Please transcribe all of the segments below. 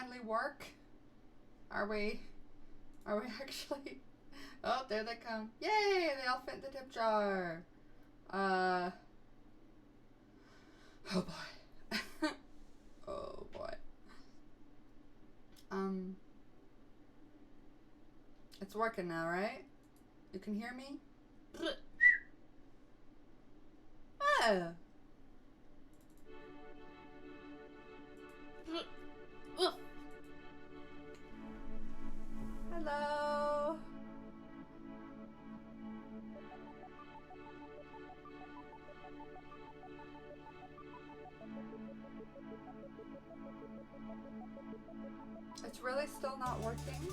finally work? Are we actually? Oh, there they come. Yay! They all fit in the tip jar. Oh boy. Oh boy. It's working now, right? You can hear me? Oh. Hello. It's really still not working?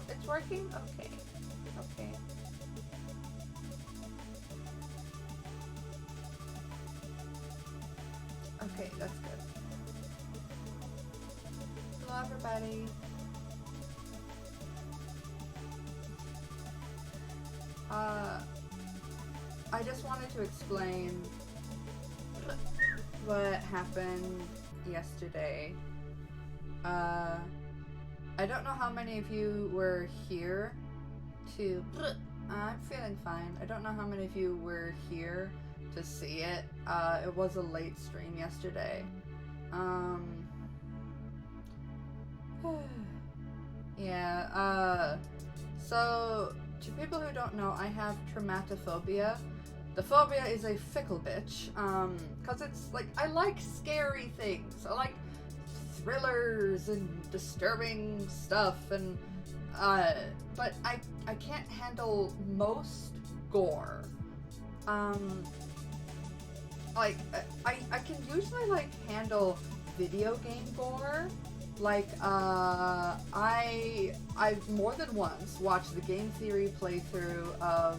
It's working? Okay. Okay. Okay, that's good. Hello, everybody. I just wanted to explain what happened yesterday. I don't know how many of you were here to... I'm feeling fine. I don't know how many of you were here to see it. It was a late stream yesterday. Yeah, so, to people who don't know, I have traumatophobia. The phobia is a fickle bitch, cause it's like, I like scary things. I like thrillers and disturbing stuff, and, but I can't handle most gore. Like, I can usually, like, handle video game gore. Like, I've more than once watched the Game Theory playthrough of,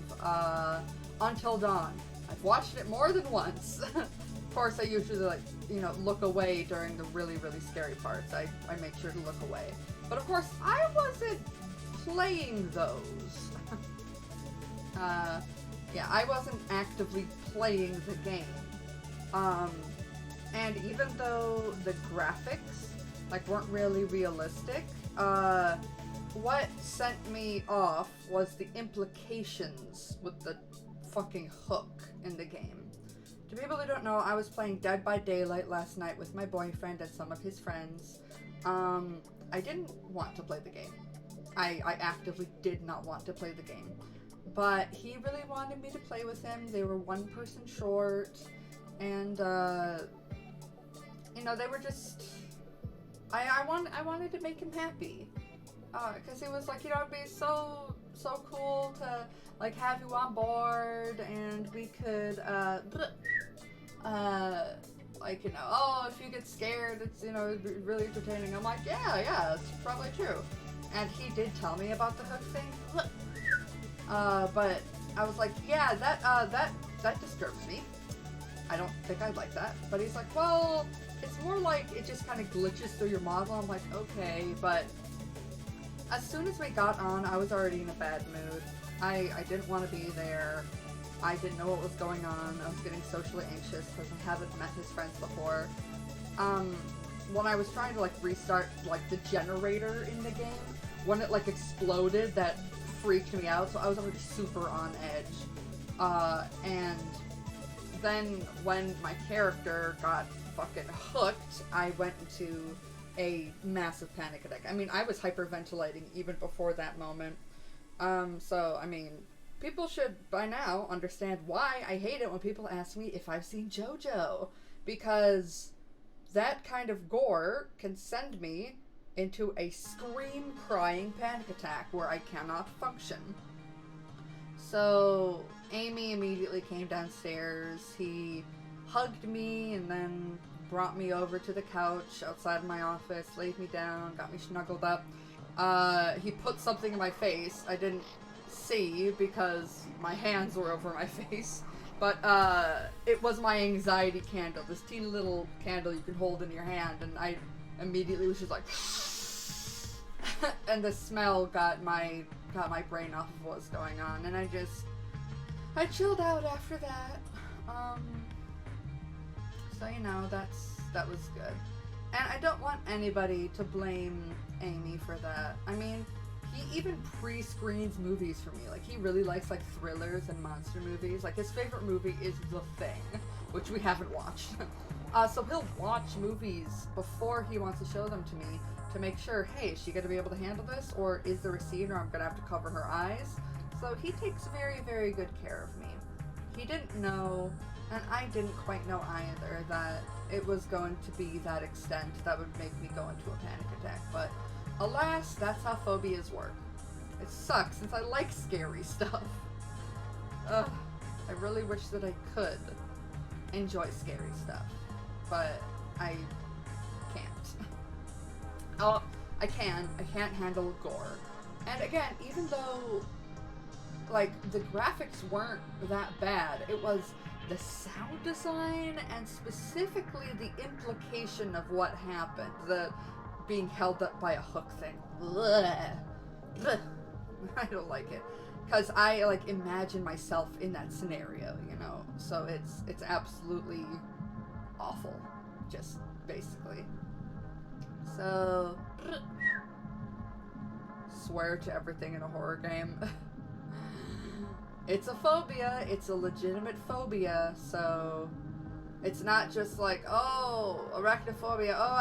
Until Dawn. I've watched it more than once. Of course, I usually, like, you know, look away during the really, really scary parts. I make sure to look away. But of course, I wasn't playing those. Yeah, I wasn't actively playing the game. And even though the graphics, like, weren't really realistic, what sent me off was the implications with the fucking hook in the game. To people who don't know, I was playing Dead by Daylight last night with my boyfriend and some of his friends. I didn't want to play the game. I actively did not want to play the game. But he really wanted me to play with him. They were one person short, and, you know, they were just... I wanted to make him happy. Because he was like, you know, it'd be so cool to, like, have you on board, and we could, like, you know, oh, if you get scared, it's, you know, it'd be really entertaining. I'm like, yeah, it's probably true. And he did tell me about the hook thing. But I was like, yeah, that disturbs me. I don't think I'd like that. But he's like, well, it's more like it just kind of glitches through your model. I'm like, okay, but as soon as we got on, I was already in a bad mood. I didn't want to be there. I didn't know what was going on. I was getting socially anxious because I haven't met his friends before. When I was trying to, like, restart, like, the generator in the game, when it, like, exploded, that freaked me out, so I was already super on edge. And then when my character got fucking hooked, I went into a massive panic attack. I mean, I was hyperventilating even before that moment. So, I mean, people should by now understand why I hate it when people ask me if I've seen JoJo. Because that kind of gore can send me into a scream-crying panic attack where I cannot function. So, Amy immediately came downstairs. He hugged me and then brought me over to the couch outside of my office, laid me down, got me snuggled up. He put something in my face. I didn't see because my hands were over my face. But, it was my anxiety candle. This teeny little candle you can hold in your hand, and I immediately was just like... and the smell got my brain off of what was going on, and I chilled out after that. So you know, that was good. And I don't want anybody to blame Amy for that. I mean, he even pre-screens movies for me. Like, he really likes, like, thrillers and monster movies. Like, his favorite movie is The Thing, which we haven't watched. So he'll watch movies before he wants to show them to me to make sure, hey, is she going to be able to handle this? Or is there a scene where I'm going to have to cover her eyes? So he takes very, very good care of me. He didn't know, and I didn't quite know either, that it was going to be that extent that would make me go into a panic attack. But alas, that's how phobias work. It sucks, since I like scary stuff. Ugh, I really wish that I could enjoy scary stuff, but I can't. Oh, I can't handle gore. And again, even though, like, the graphics weren't that bad, it was the sound design and specifically the implication of what happened. The being held up by a hook thing. Blech. Blech. I don't like it. Because I, like, imagine myself in that scenario, you know? So it's absolutely awful. Just, basically. So, swear to everything in a horror game. It's a phobia. It's a legitimate phobia, so it's not just like, oh, arachnophobia, oh,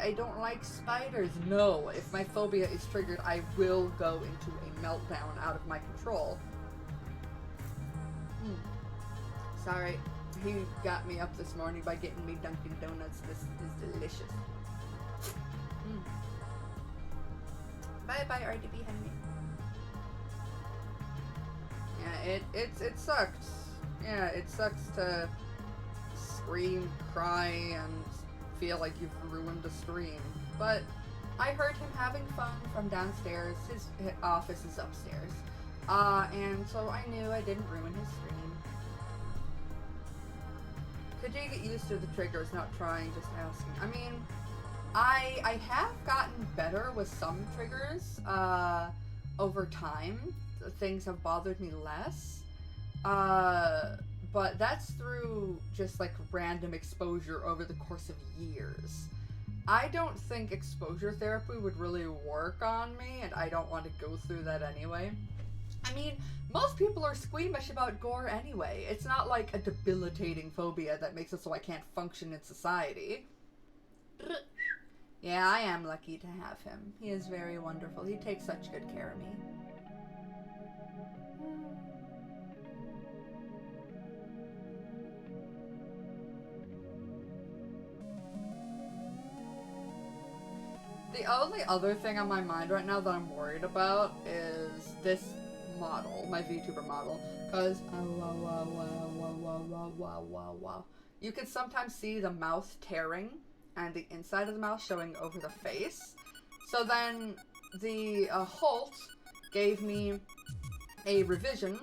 I don't like spiders. No, if my phobia is triggered, I will go into a meltdown out of my control. Sorry, he got me up this morning by getting me Dunkin' Donuts. This is delicious. Bye-bye, RDB Henry. Yeah, it sucks. Yeah, it sucks to scream, cry, and feel like you've ruined a stream. But I heard him having fun from downstairs. His office is upstairs. And so I knew I didn't ruin his stream. Could you get used to the triggers, not trying, just asking? I mean, I have gotten better with some triggers, over time. Things have bothered me less. But that's through just like random exposure over the course of years. I don't think exposure therapy would really work on me, and I don't want to go through that anyway. I mean, most people are squeamish about gore anyway. It's not like a debilitating phobia that makes it so I can't function in society. Yeah, I am lucky to have him. He is very wonderful. He takes such good care of me. The only other thing on my mind right now that I'm worried about is this model, my VTuber model, because you can sometimes see the mouth tearing and the inside of the mouth showing over the face. So then the Holt gave me a revision,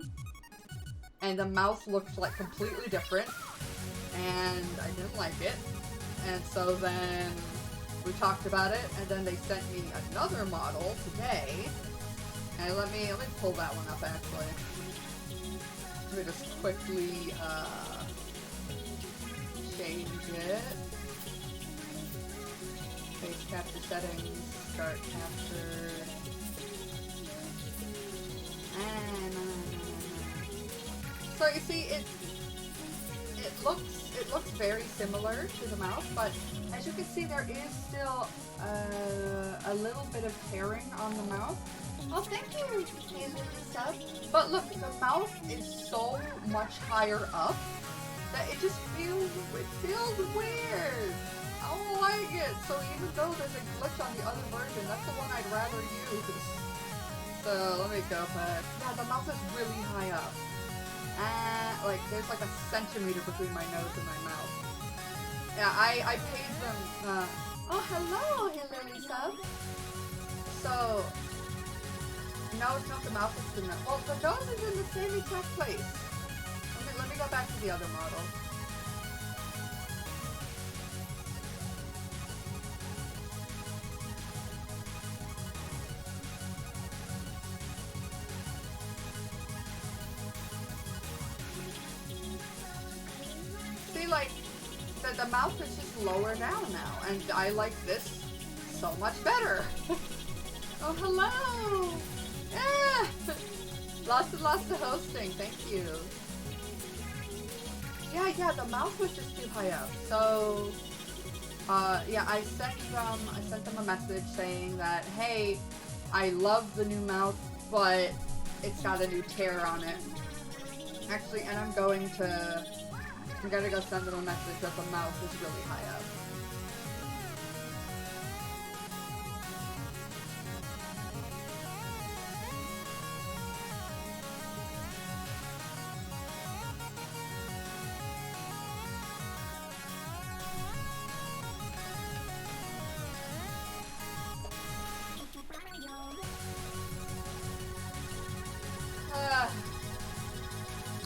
and the mouth looked like completely different, and I didn't like it. And so then we talked about it, and then they sent me another model today. And let me pull that one up actually. Let me just quickly change it. Page capture settings, start capture. So you see, it looks very similar to the mouth, but as you can see, there is still a little bit of tearing on the mouth. Oh, thank you, stuff. But look, the mouth is so much higher up that it just feels weird. I don't like it. So even though there's a glitch on the other version, that's the one I'd rather use. So let me go back. Yeah, the mouth is really high up. Like there's like a centimeter between my nose and my mouth. Yeah, I paid them. Oh, hello, Hillary sub. So. No, it's not the mouth, it's the nose. Well, the nose is in the same exact place. Let me go back to the other model. like the mouth is just lower down now, and I like this so much better. Oh, hello! Yeah! Lots of hosting, thank you. Yeah, the mouth was just too high up. So, yeah, I sent them a message saying that, hey, I love the new mouth, but it's got a new tear on it. Actually, and I'm gonna go send them a message that the mouth is really high up.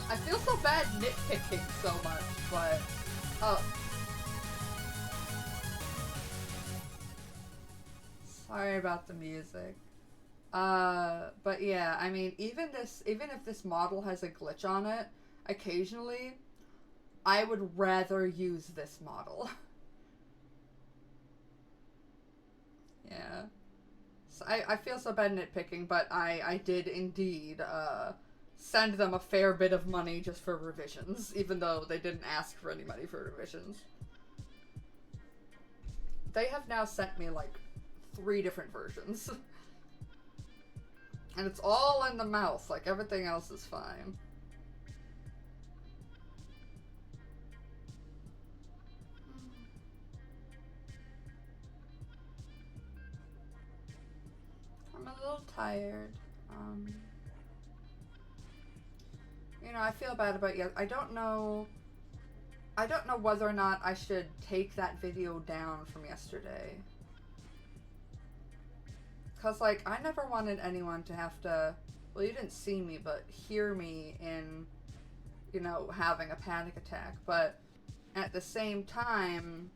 I feel so bad nitpicking so much, but sorry about the music. But yeah, I mean, even if this model has a glitch on it, occasionally, I would rather use this model. Yeah. So I feel so bad nitpicking, but I did indeed, send them a fair bit of money just for revisions, even though they didn't ask for any money for revisions. They have now sent me, like, 3 different versions. And it's all in the mouth, like, everything else is fine. I'm a little tired. You know, I feel bad about you. I don't know whether or not I should take that video down from yesterday. Cause, like, I never wanted anyone to have to, well, you didn't see me, but hear me in, you know, having a panic attack. But at the same time,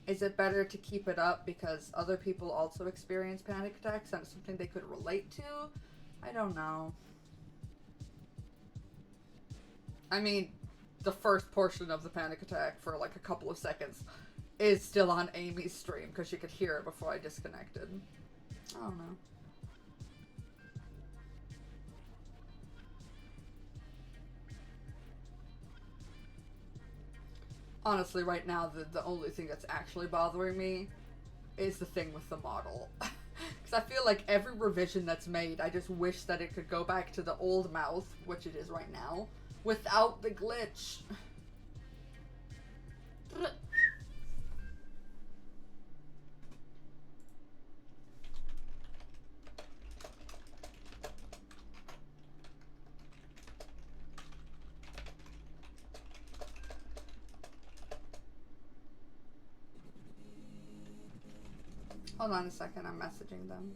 is it better to keep it up because other people also experience panic attacks and it's something they could relate to? I don't know. I mean, the first portion of the panic attack for like a couple of seconds is still on Amy's stream because she could hear it before I disconnected. I don't know. Honestly, right now, the only thing that's actually bothering me is the thing with the model. Because I feel like every revision that's made, I just wish that it could go back to the old mouth, which it is right now, without the glitch. Hold on a second, I'm messaging them.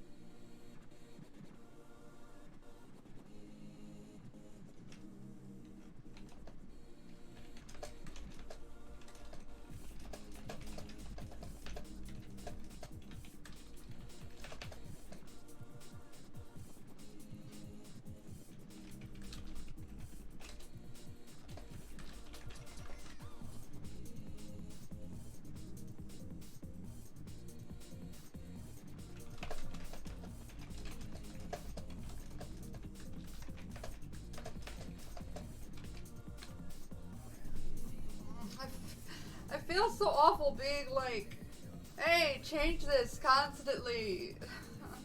I feel so awful being like, hey, change this constantly.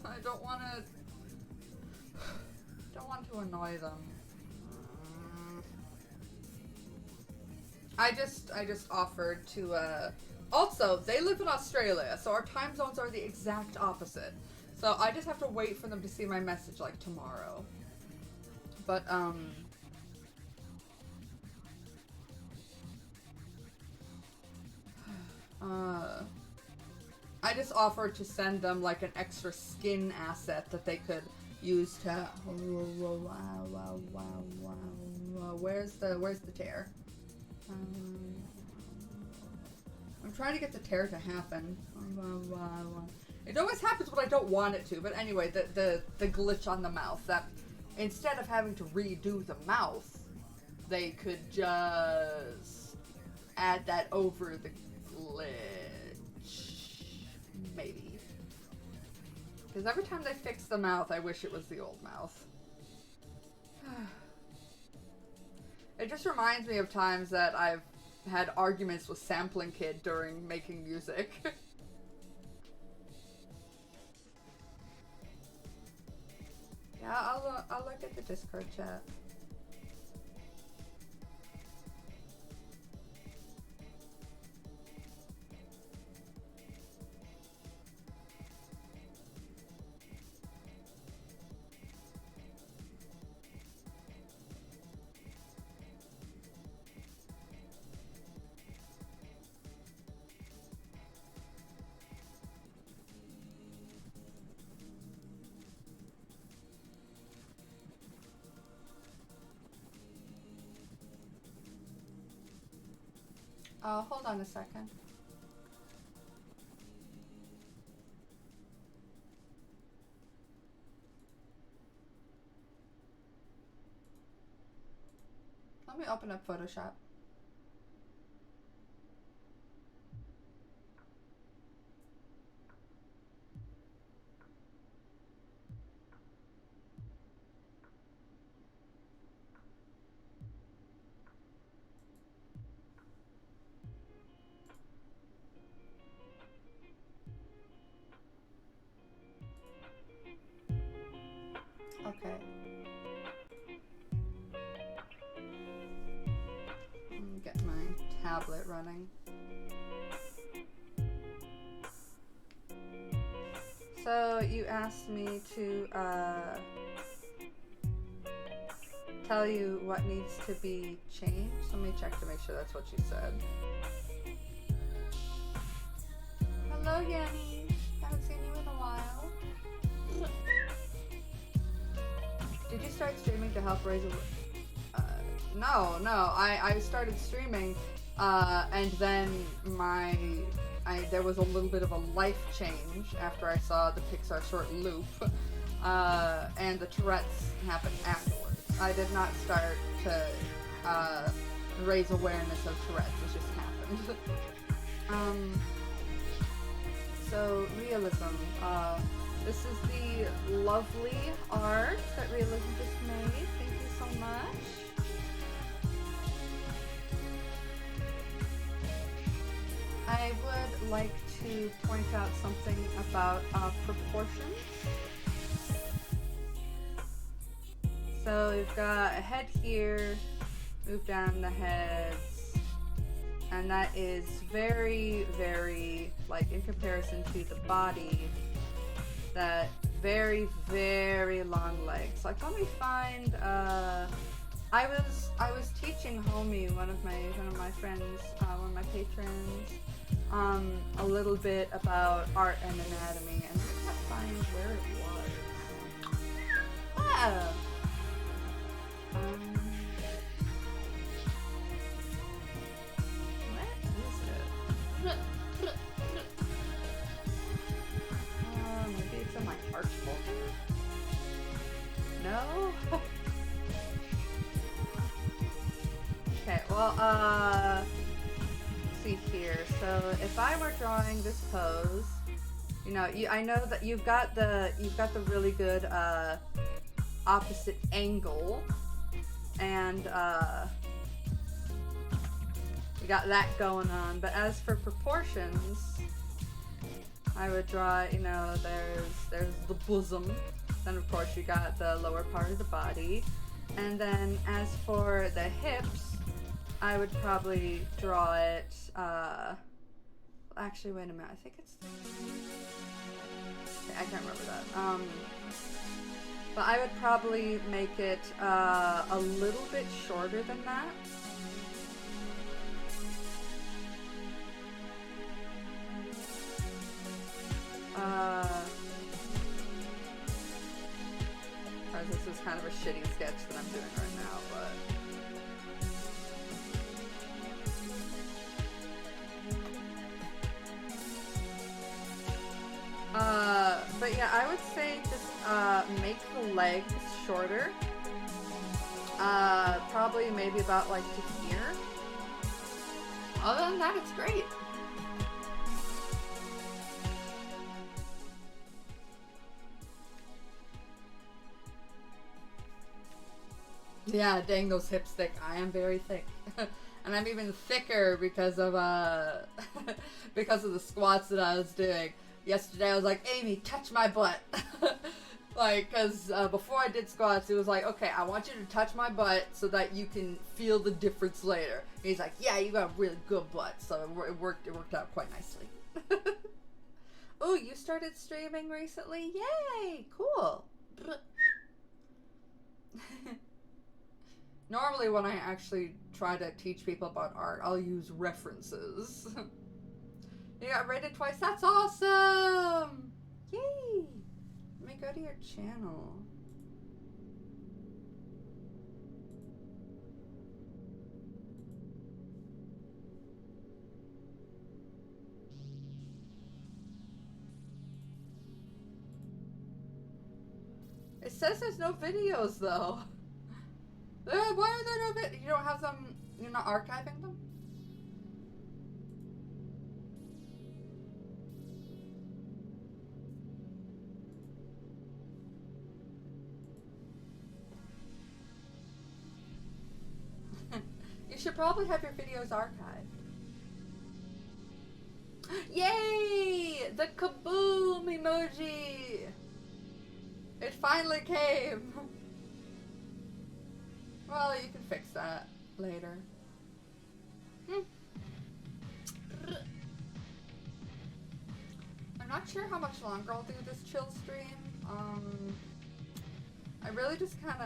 I don't want to annoy them. I just offered to, also, they live in Australia, so our time zones are the exact opposite. So I just have to wait for them to see my message, like, tomorrow. But, I just offered to send them like an extra skin asset that they could use to. Where's the tear? I'm trying to get the tear to happen. It always happens when I don't want it to. But anyway, the glitch on the mouth, that instead of having to redo the mouth, they could just add that over the glitch. Maybe. Because every time they fix the mouth, I wish it was the old mouth. It just reminds me of times that I've had arguments with Sampling Kid during making music. Yeah, I'll look at the Discord chat. Hold on a second. Let me open up Photoshop. Okay. Let me get my tablet running. So you asked me to tell you what needs to be changed. Let me check to make sure that's what you said. Hello, Yanni. Haven't seen you in a while. Did you start streaming to help raise a... No. I started streaming, and then there was a little bit of a life change after I saw the Pixar short Loop, and the Tourette's happened afterwards. I did not start to raise awareness of Tourette's, it just happened. So, Realism. This is the lovely art that Realism just made. Thank you so much. I would like to point out something about proportions. So we've got a head here, move down the heads, and that is very, very, like in comparison to the body, that very, very long legs. Like, let me find, I was teaching Homie, one of my friends, one of my patrons, a little bit about art and anatomy, and I can't find where it was. Ah! Where is it? Maybe it's in my art folder? No? Okay, well, let's see here. So if I were drawing this pose, you know, I know that you've got the really good opposite angle, and you got that going on. But as for proportions, I would draw, you know, there's the bosom, then of course you got the lower part of the body, and then as for the hips, I would probably draw it, actually, wait a minute, I think it's, I can't remember that, but I would probably make it, a little bit shorter than that. This is kind of a shitty sketch that I'm doing right now, but yeah, I would say just make the legs shorter. Probably maybe about like to here. Other than that, it's great. Yeah, dang, those hips thick. I am very thick. And I'm even thicker because of because of the squats that I was doing. Yesterday I was like, Amy, touch my butt. Like, because before I did squats, it was like, okay, I want you to touch my butt so that you can feel the difference later. And he's like, yeah, you got a really good butt. So it worked out quite nicely. Oh, you started streaming recently? Yay! Cool. Normally when I actually try to teach people about art, I'll use references. You got rated twice? That's awesome! Yay! Let me go to your channel. It says there's no videos though. Why are there no videos? You don't have them, you're not archiving them? You should probably have your videos archived. Yay! The kaboom emoji! It finally came! Well, you can fix that later. I'm not sure how much longer I'll do this chill stream. I really just kind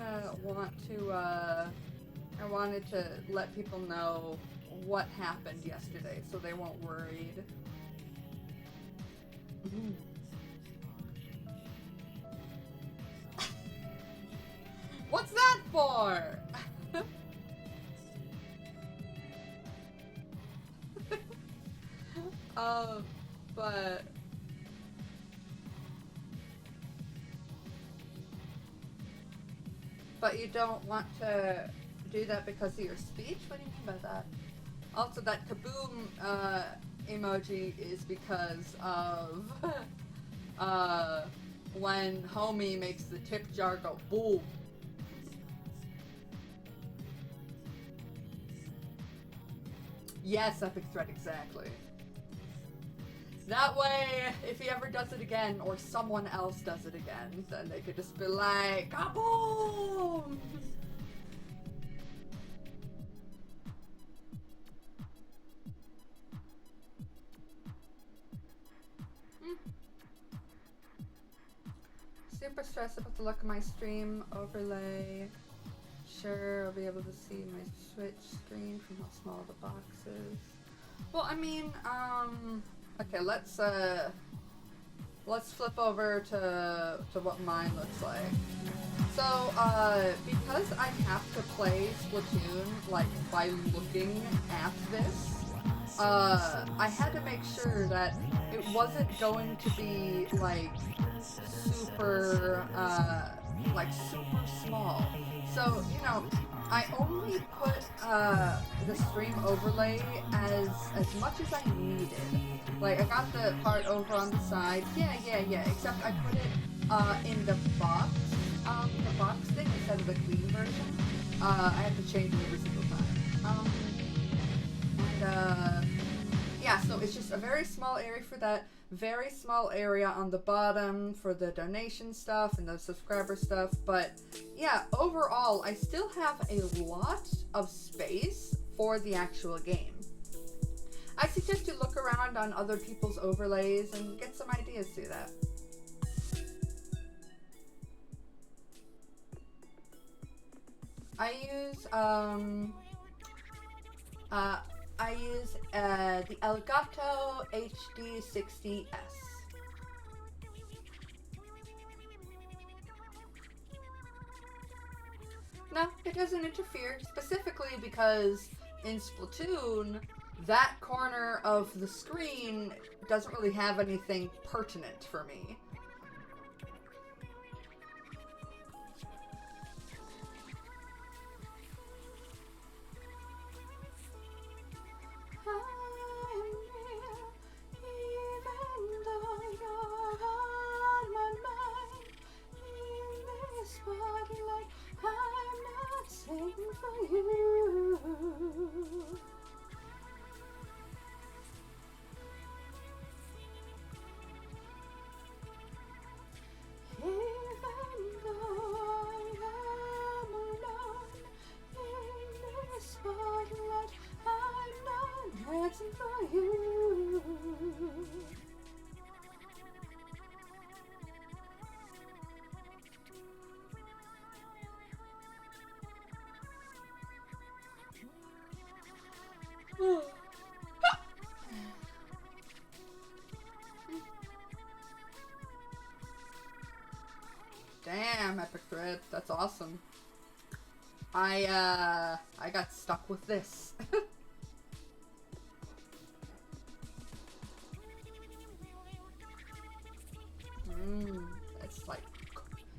of want to, I wanted to let people know what happened yesterday so they weren't worried. What's that for? But you don't want to do that because of your speech? What do you mean by that? Also, that kaboom emoji is because of when homie makes the tip jar go boom. Yes, Epic Threat, exactly. That way, if he ever does it again, or someone else does it again, then they could just be like, kaboom! Super stressed about the look of my stream overlay. Sure, I'll be able to see my Switch screen from how small the box is. Well, I mean, okay, let's flip over to what mine looks like. So, because I have to play Splatoon, like, by looking at this, I had to make sure that it wasn't going to be, like, super small. So, you know, I only put the stream overlay as much as I needed. Like, I got the part over on the side. Yeah, except I put it in the box thing instead of the clean version. I have to change it every single time. Yeah, so it's just a very small area for that. Very small area on the bottom for the donation stuff and the subscriber stuff, but yeah, overall I still have a lot of space for the actual game. I suggest you look around on other people's overlays and get some ideas through that. I use the Elgato HD60S. No, it doesn't interfere, specifically because in Splatoon, that corner of the screen doesn't really have anything pertinent for me. Damn, Epic Thread. That's awesome. I got stuck with this. It's like,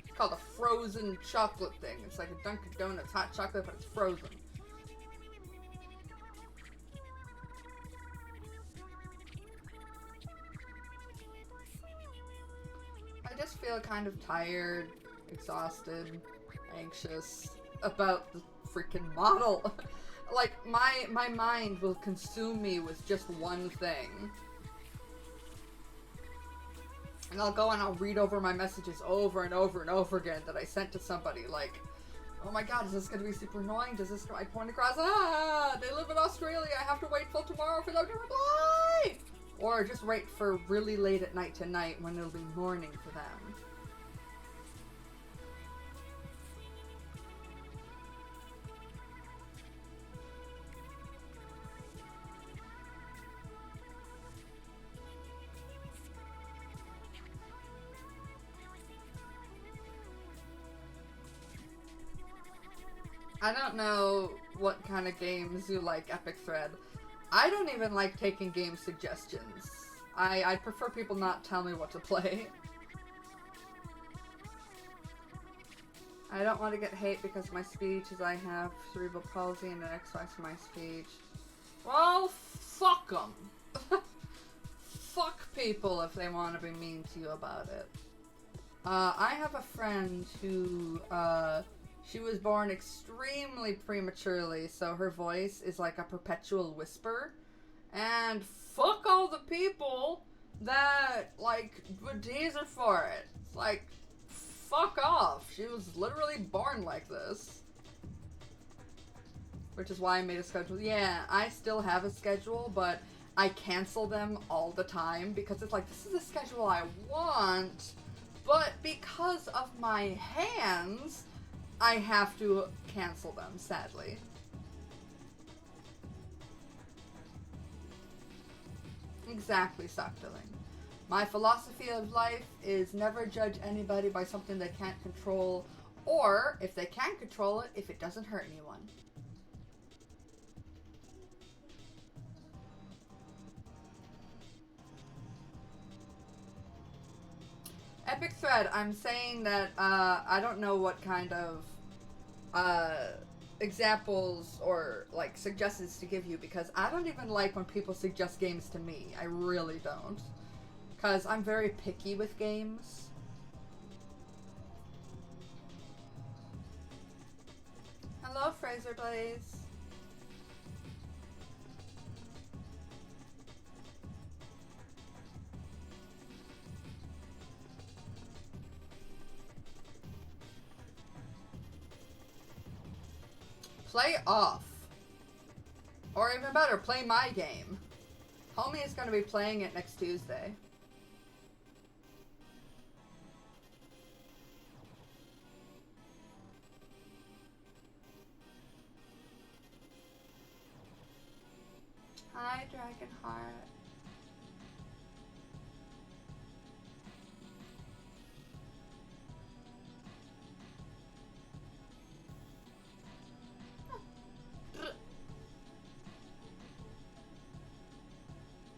it's called a frozen chocolate thing. It's like a Dunkin' Donuts hot chocolate, but it's frozen. I just feel kind of tired, exhausted, anxious about the freaking model. Like, my mind will consume me with just one thing. And I'll go and I'll read over my messages over and over and over again that I sent to somebody, like, oh my god, is this going to be super annoying? Does this, I point across, they live in Australia, I have to wait till tomorrow for them to reply! Or just wait for really late at night tonight when it'll be morning for them. I don't know what kind of games you like, Epic Thread. I don't even like taking game suggestions. I prefer people not tell me what to play. I don't want to get hate because of my speech, as I have cerebral palsy and an X-Factor for my speech. Well, fuck them. Fuck people if they want to be mean to you about it. I have a friend who, she was born extremely prematurely, so her voice is like a perpetual whisper. And fuck all the people that, like, would tease her for it. It's like, fuck off. She was literally born like this. Which is why I made a schedule. Yeah, I still have a schedule, but I cancel them all the time because it's like, this is the schedule I want, but because of my hands, I have to cancel them, sadly. Exactly, Sockdilling. My philosophy of life is never judge anybody by something they can't control, or, if they can control it, if it doesn't hurt anyone. Epic Thread, I'm saying that, I don't know what kind of, examples or, like, suggestions to give you, because I don't even like when people suggest games to me. I really don't. Because I'm very picky with games. Hello, Fraser Blaze. Play off. Or even better, play my game. Homie is going to be playing it next Tuesday. Hi, Dragonheart.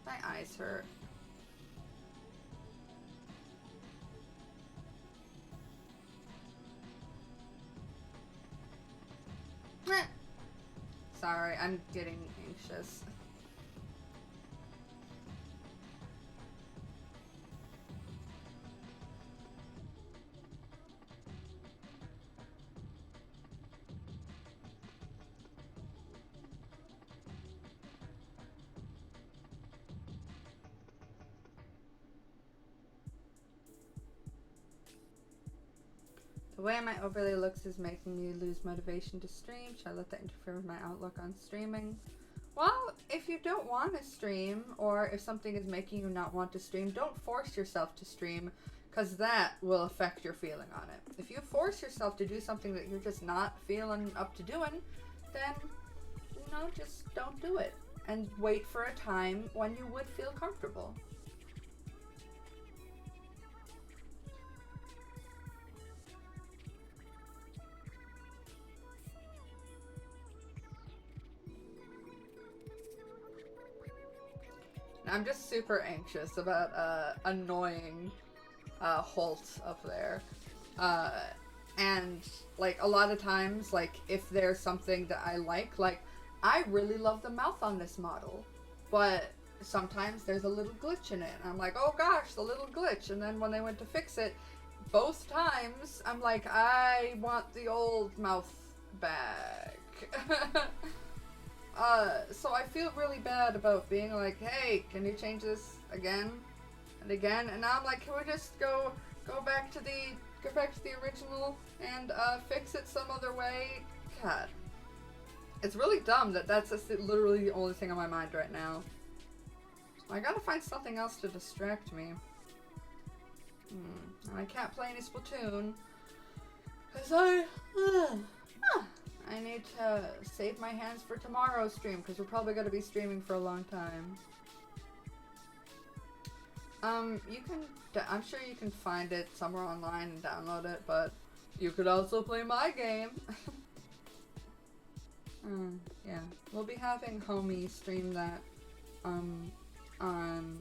My eyes hurt. Sorry, I'm getting anxious. The way my overlay looks is making me lose motivation to stream. Should I let that interfere with my outlook on streaming? Well, if you don't want to stream, or if something is making you not want to stream, don't force yourself to stream, because that will affect your feeling on it. If you force yourself to do something that you're just not feeling up to doing, then, you know, just don't do it. And wait for a time when you would feel comfortable. I'm just super anxious about annoying Holt up there. And like a lot of times, like if there's something that I like I really love the mouth on this model, but sometimes there's a little glitch in it. And I'm like, oh gosh, the little glitch. And then when they went to fix it, both times, I'm like, I want the old mouth back. So I feel really bad about being like, hey, can you change this again and again? And now I'm like, can we just go back to the original and fix it some other way? God. It's really dumb that that's just literally the only thing on my mind right now. I gotta find something else to distract me. And I can't play any Splatoon. Because I need to save my hands for tomorrow's stream, because we're probably going to be streaming for a long time. I'm sure you can find it somewhere online and download it, but you could also play my game. Yeah, we'll be having Homie stream that, on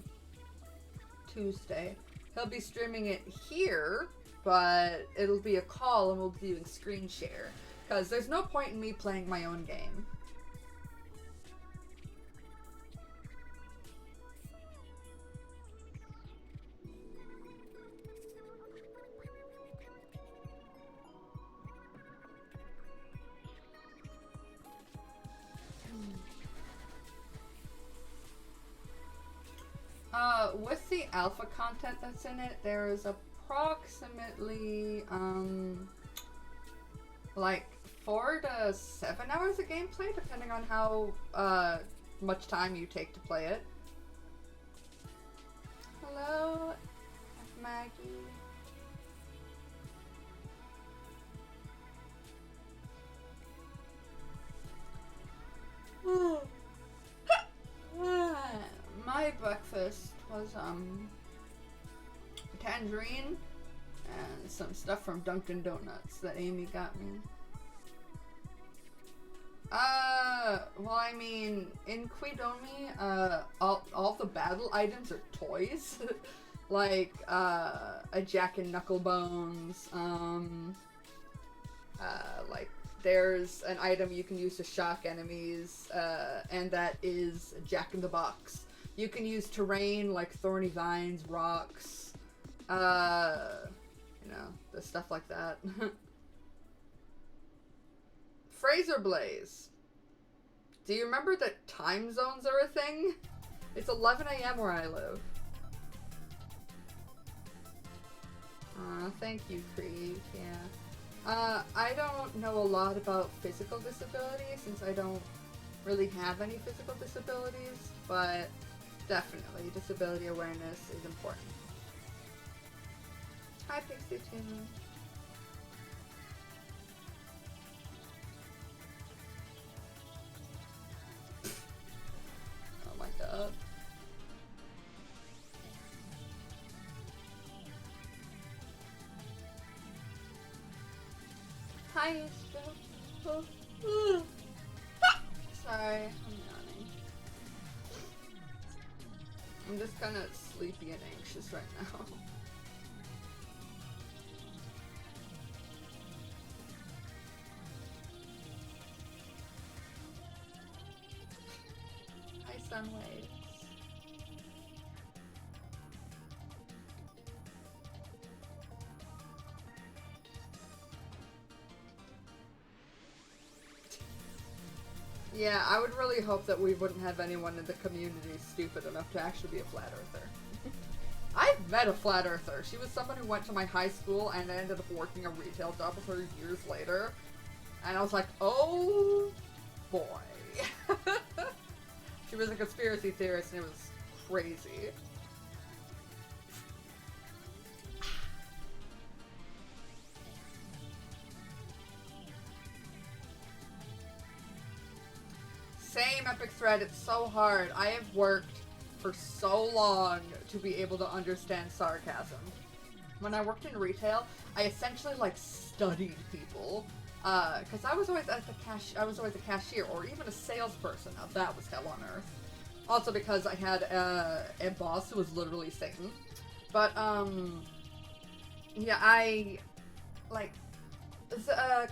Tuesday. He'll be streaming it here, but it'll be a call and we'll be doing screen share. Because there's no point in me playing my own game. With the alpha content that's in it, there is approximately, like 4 to 7 hours of gameplay, depending on how much time you take to play it. Hello, Maggie. My breakfast was tangerine and some stuff from Dunkin' Donuts that Amy got me. Well, I mean, in Quidomi, all the battle items are toys. Like, a Jack and Knucklebones, like, there's an item you can use to shock enemies, and that is Jack in the Box. You can use terrain like thorny vines, rocks, you know, the stuff like that. Fraser Blaze. Do you remember that time zones are a thing? It's 11 a.m. where I live. Thank you, Creed, yeah. I don't know a lot about physical disability since I don't really have any physical disabilities, but definitely disability awareness is important. Hi, Pixie Tuna. Oh my god. Hi, Istro. Sorry, I'm yawning. I'm just kind of sleepy and anxious right now. Hi, Sunwaves. Yeah, I would really hope that we wouldn't have anyone in the community stupid enough to actually be a flat earther. I've met a flat earther. She was someone who went to my high school and ended up working a retail job with her years later. And I was like, oh boy. She was a conspiracy theorist and it was crazy. Same Epic Thread, it's so hard. I have worked for so long to be able to understand sarcasm. When I worked in retail, I essentially like studied people. Cause I was always a cashier or even a salesperson. Now that was hell on earth. Also because I had a boss who was literally Satan. But, yeah,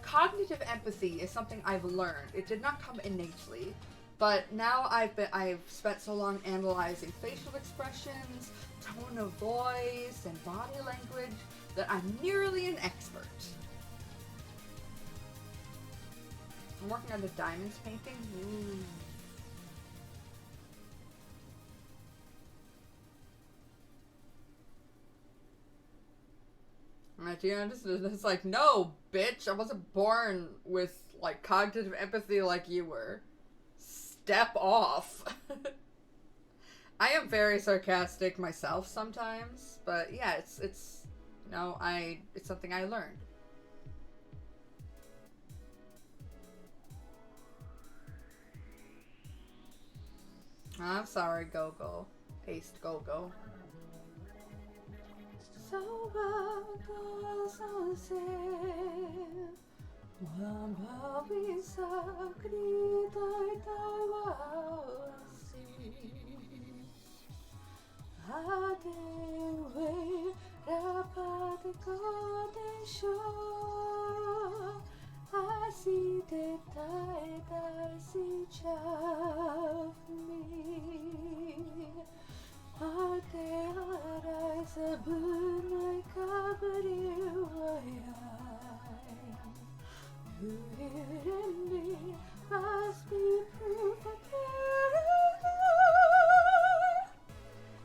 cognitive empathy is something I've learned. It did not come innately. But now I've spent so long analyzing facial expressions, tone of voice, and body language that I'm nearly an expert. I'm working on the diamonds painting. Ooh. At the end, it's like, no, bitch, I wasn't born with, like, cognitive empathy like you were. Step off. I am very sarcastic myself sometimes, but yeah, it's you know, it's something I learned. I'm sorry, Go-Go. Paste Go-Go. So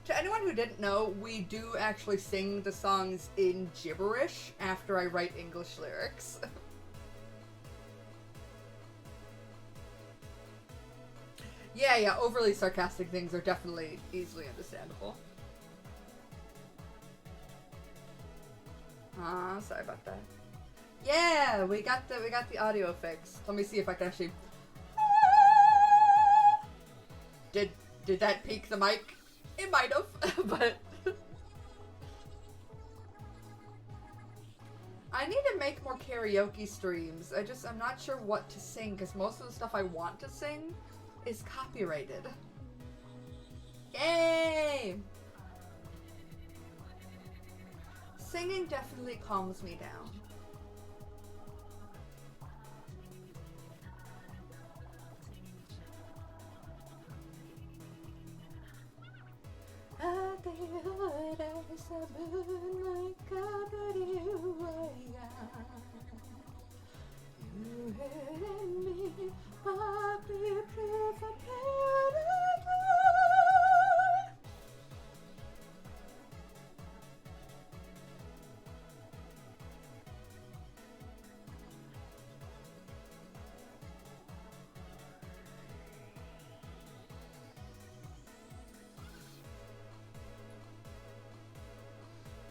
to anyone who didn't know, we do actually sing the songs in gibberish after I write English lyrics. Yeah, overly sarcastic things are definitely easily understandable. Sorry about that. Yeah, we got the audio fixed. Let me see if I can actually. Did that peak the mic? It might have, but I need to make more karaoke streams. I'm not sure what to sing because most of the stuff I want to sing is copyrighted. Yay! Singing definitely calms me down.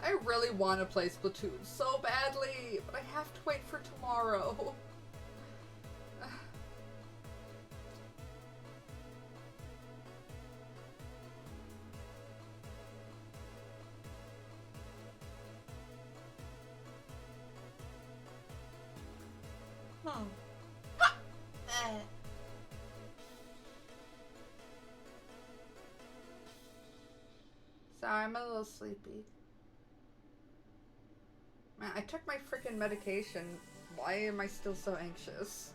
I really want to play Splatoon so badly, but I have to wait for tomorrow. Sorry, I'm a little sleepy. Man, I took my freaking medication. Why am I still so anxious?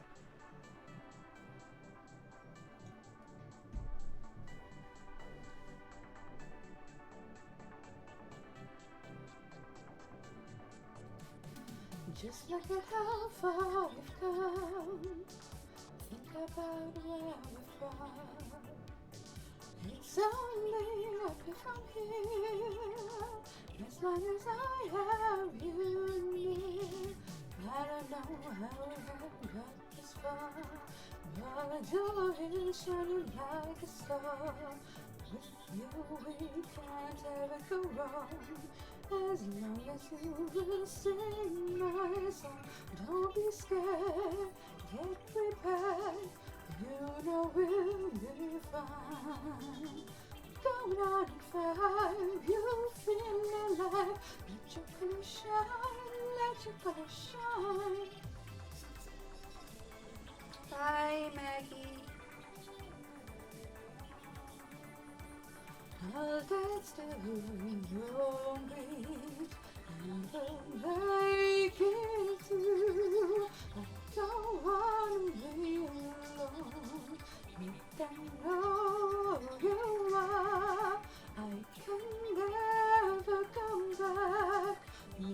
Just look at how far we've come. Think about where we're from. It's only up from here. As long as I have you and me. I don't know how we have got this far. All I do is shining like a star. With you we can't ever go wrong. As long as you will sing my song. Don't be scared, get prepared. You know we'll be fine. Go on and fire, you feel alive. Let your color shine, let your color shine. Bye, Maggie. I'll dance to your beat and I'll make it through. I don't wanna be alone. If I know you are, I can never come back. We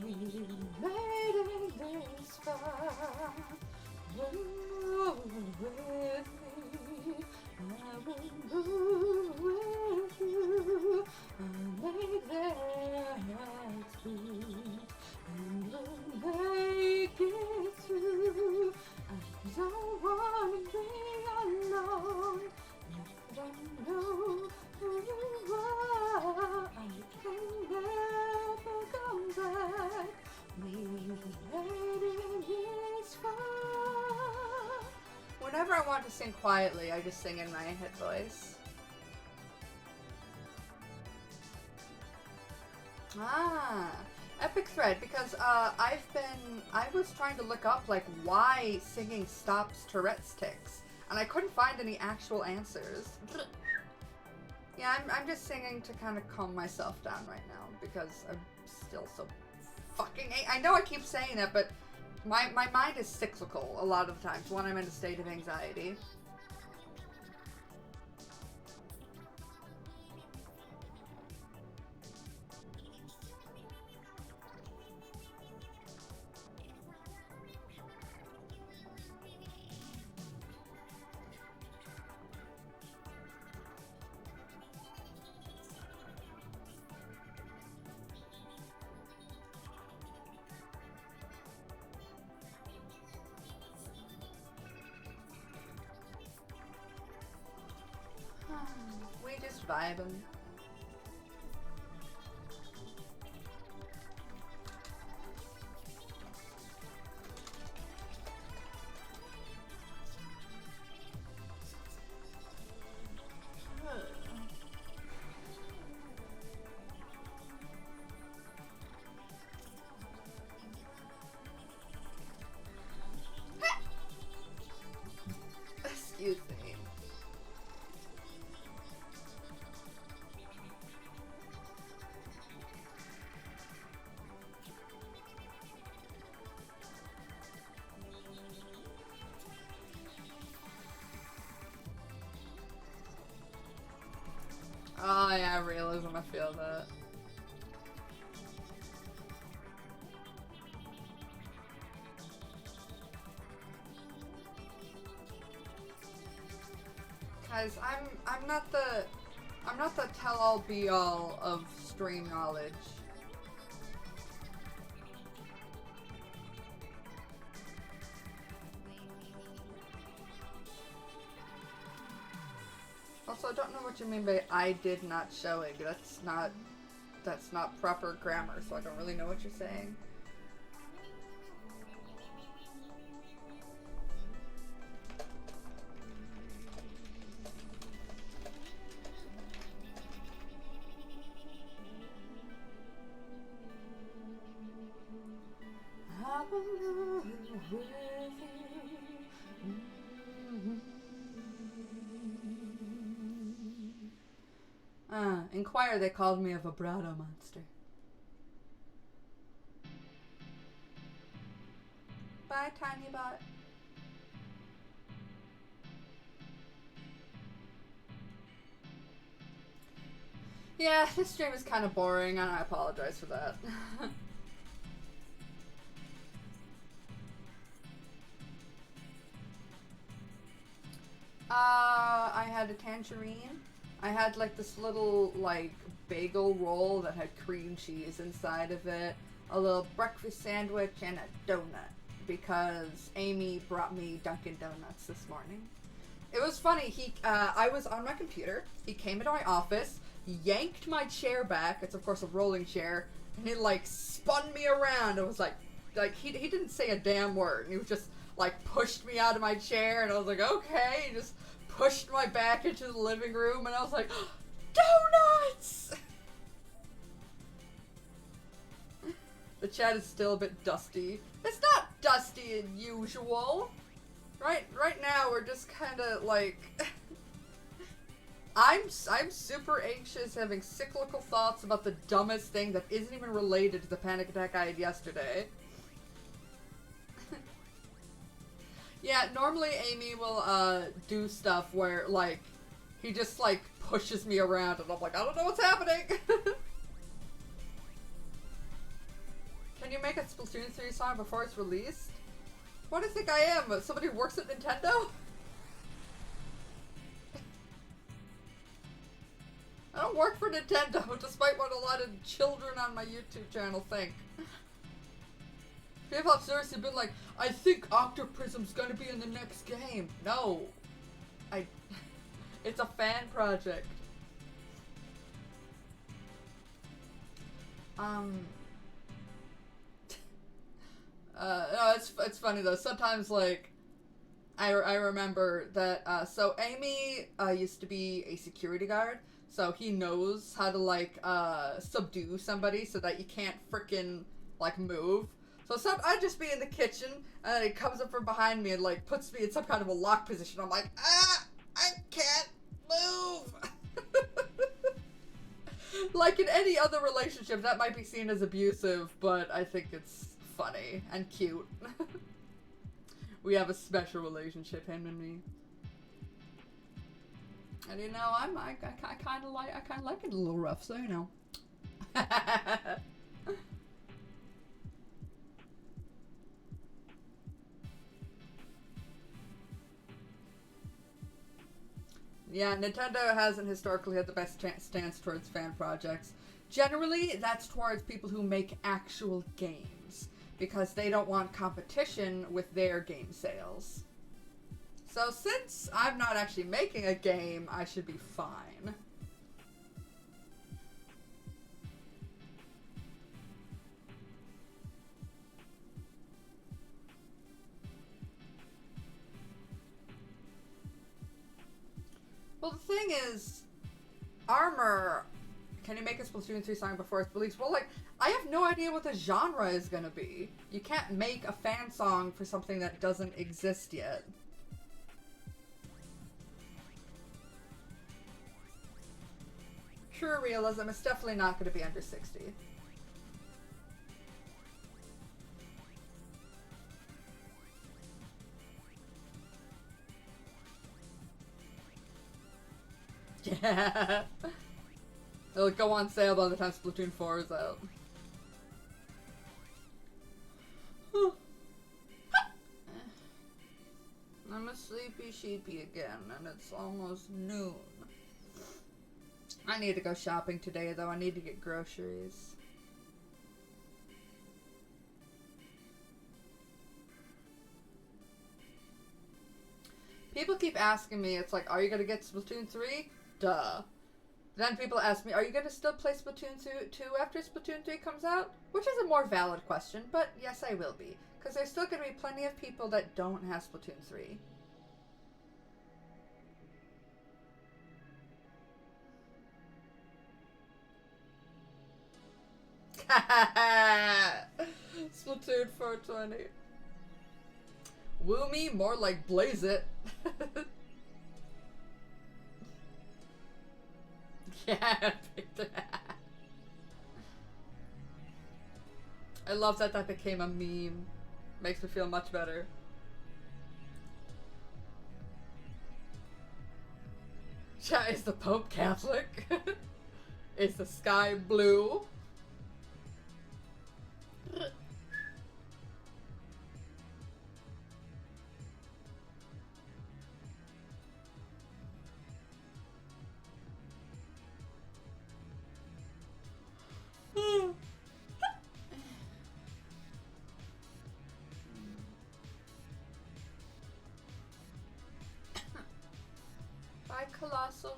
made it this far. Move with me, I will move with you. I'll make their hearts beat, and we'll make it through. I don't want to be alone. If I know who you are, I can never come back. We made it this far. Whenever I want to sing quietly, I just sing in my head voice. Ah, epic thread, because I was trying to look up like why singing stops Tourette's tics, and I couldn't find any actual answers. Yeah, I'm just singing to kind of calm myself down right now because I'm still so fucking. I know I keep saying it, but my mind is cyclical a lot of the times when I'm in a state of anxiety. We just vibing. Excuse me. Oh yeah, realism, I feel that. Guys, I'm not the tell-all be-all of stream knowledge. Also, I don't know what you mean by I did not showing. That's not proper grammar, so I don't really know what you're saying. In choir they called me a vibrato monster. Bye, Tiny Bot. Yeah, this stream is kind of boring, and I apologize for that. I had a tangerine. I had like this little like bagel roll that had cream cheese inside of it, a little breakfast sandwich, and a donut because Amy brought me Dunkin' Donuts this morning. It was funny. I was on my computer. He came into my office, yanked my chair back. It's of course a rolling chair, and he like spun me around. It was like he didn't say a damn word. He was just like pushed me out of my chair, and I was like, okay. He just pushed my back into the living room, and I was like, donuts! The chat is still a bit dusty. It's not dusty as usual. Right now we're just kind of like I'm super anxious, having cyclical thoughts about the dumbest thing that isn't even related to the panic attack I had yesterday. Yeah, normally Amy will do stuff where like he just like pushes me around and I'm like, I don't know what's happening. Can you make a Splatoon 3 song before it's released? What do you think I am? Somebody who works at Nintendo? I don't work for Nintendo, despite what a lot of children on my YouTube channel think. People have seriously been like, I think Octoprism's gonna be in the next game. No. It's a fan project. No, it's funny though. Sometimes, like, I remember that, so Amy, used to be a security guard, so he knows how to, like, subdue somebody so that you can't frickin', like, move. So I'd just be in the kitchen, and then he comes up from behind me and, like, puts me in some kind of a lock position. I'm like, I can't move! Like, in any other relationship, that might be seen as abusive, but I think it's funny and cute. We have a special relationship, him and me. And you know, I kind of like it a little rough, so you know. Yeah, Nintendo hasn't historically had the best stance towards fan projects. Generally, that's towards people who make actual games, because they don't want competition with their game sales. So since I'm not actually making a game, I should be fine. Well, the thing is, Armor, can you make a Splatoon 3 song before it's released? Well, like, I have no idea what the genre is gonna be. You can't make a fan song for something that doesn't exist yet. True realism, it's definitely not gonna be under 60. Yeah. It'll go on sale by the time Splatoon 4 is out. I'm a sleepy sheepy again, and it's almost noon. I need to go shopping today, though. I need to get groceries. People keep asking me, it's like, are you gonna get Splatoon 3? Duh. Then people ask me, are you gonna still play Splatoon 2 after Splatoon 3 comes out? Which is a more valid question, but yes, I will be. Because there's still gonna be plenty of people that don't have Splatoon 3. Splatoon 420. Woo me, more like blaze it. Yeah, I love that that became a meme. Makes me feel much better. Yeah, is the Pope Catholic? Is the sky blue? Bye, Colossal.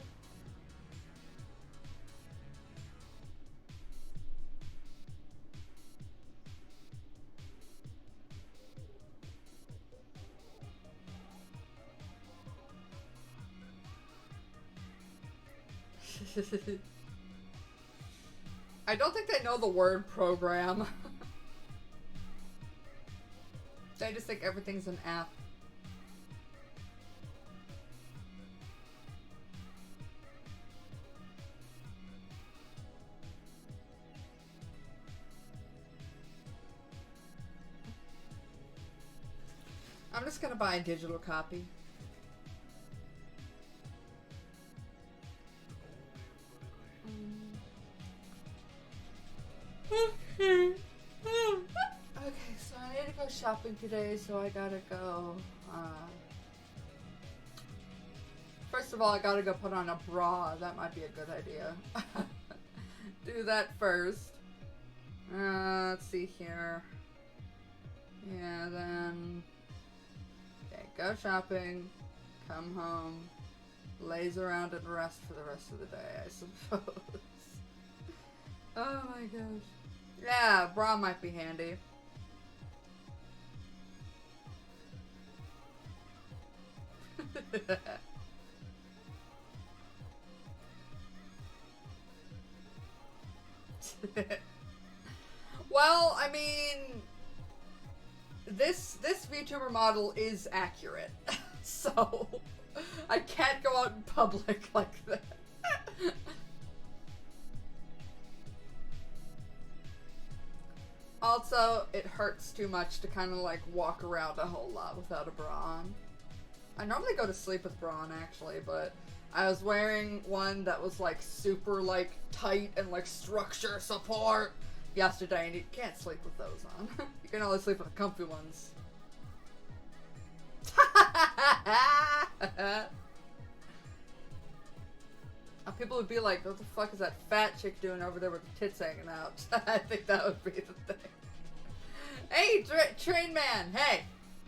I don't think they know the word program. They just think everything's an app. I'm just gonna buy a digital copy. Okay, so I need to go shopping today, so I gotta go, first of all, I gotta go put on a bra. That might be a good idea. Do that first. Let's see here. Yeah, then... Okay, go shopping, come home, laze around and rest for the rest of the day, I suppose. Oh my gosh. Yeah, bra might be handy. Well, I mean, this VTuber model is accurate, so I can't go out in public like that. Also, it hurts too much to kind of like walk around a whole lot without a bra on. I normally go to sleep with bra on actually, but I was wearing one that was like super like tight and like structure support yesterday, and you can't sleep with those on. You can only sleep with the comfy ones. People would be like, what the fuck is that fat chick doing over there with the tits hanging out? I think that would be the thing. Hey, Train Man, hey!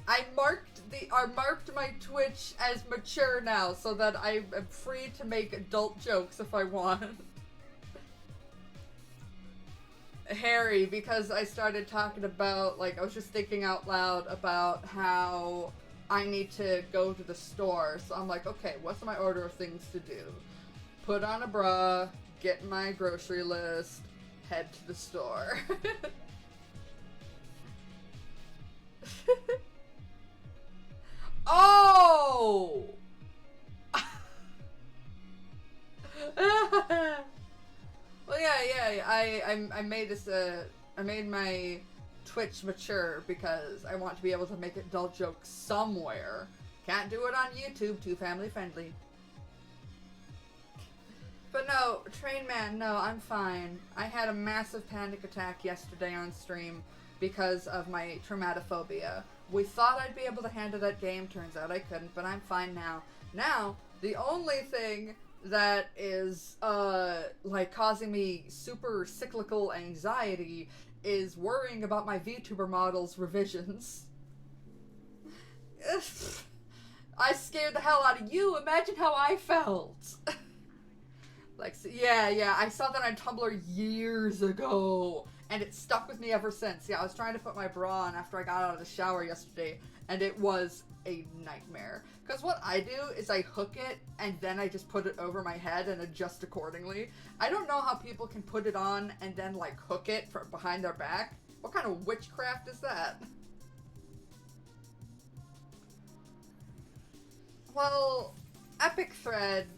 I marked my Twitch as mature now so that I am free to make adult jokes if I want. Harry, because I started talking about, like, I was just thinking out loud about how I need to go to the store. So I'm like, okay, what's my order of things to do? Put on a bra, get my grocery list, head to the store. Oh! Well, yeah. I made this. I made my Twitch mature because I want to be able to make adult jokes somewhere. Can't do it on YouTube. Too family friendly. But no, Train Man, no, I'm fine. I had a massive panic attack yesterday on stream because of my traumatophobia. We thought I'd be able to handle that game, turns out I couldn't, but I'm fine now. Now, the only thing that is, like, causing me super cyclical anxiety is worrying about my VTuber model's revisions. I scared the hell out of you, imagine how I felt! Like, yeah, I saw that on Tumblr years ago, and it stuck with me ever since. Yeah, I was trying to put my bra on after I got out of the shower yesterday, and it was a nightmare. Because what I do is I hook it, and then I just put it over my head and adjust accordingly. I don't know how people can put it on and then, like, hook it from behind their back. What kind of witchcraft is that? Well, Epic Thread...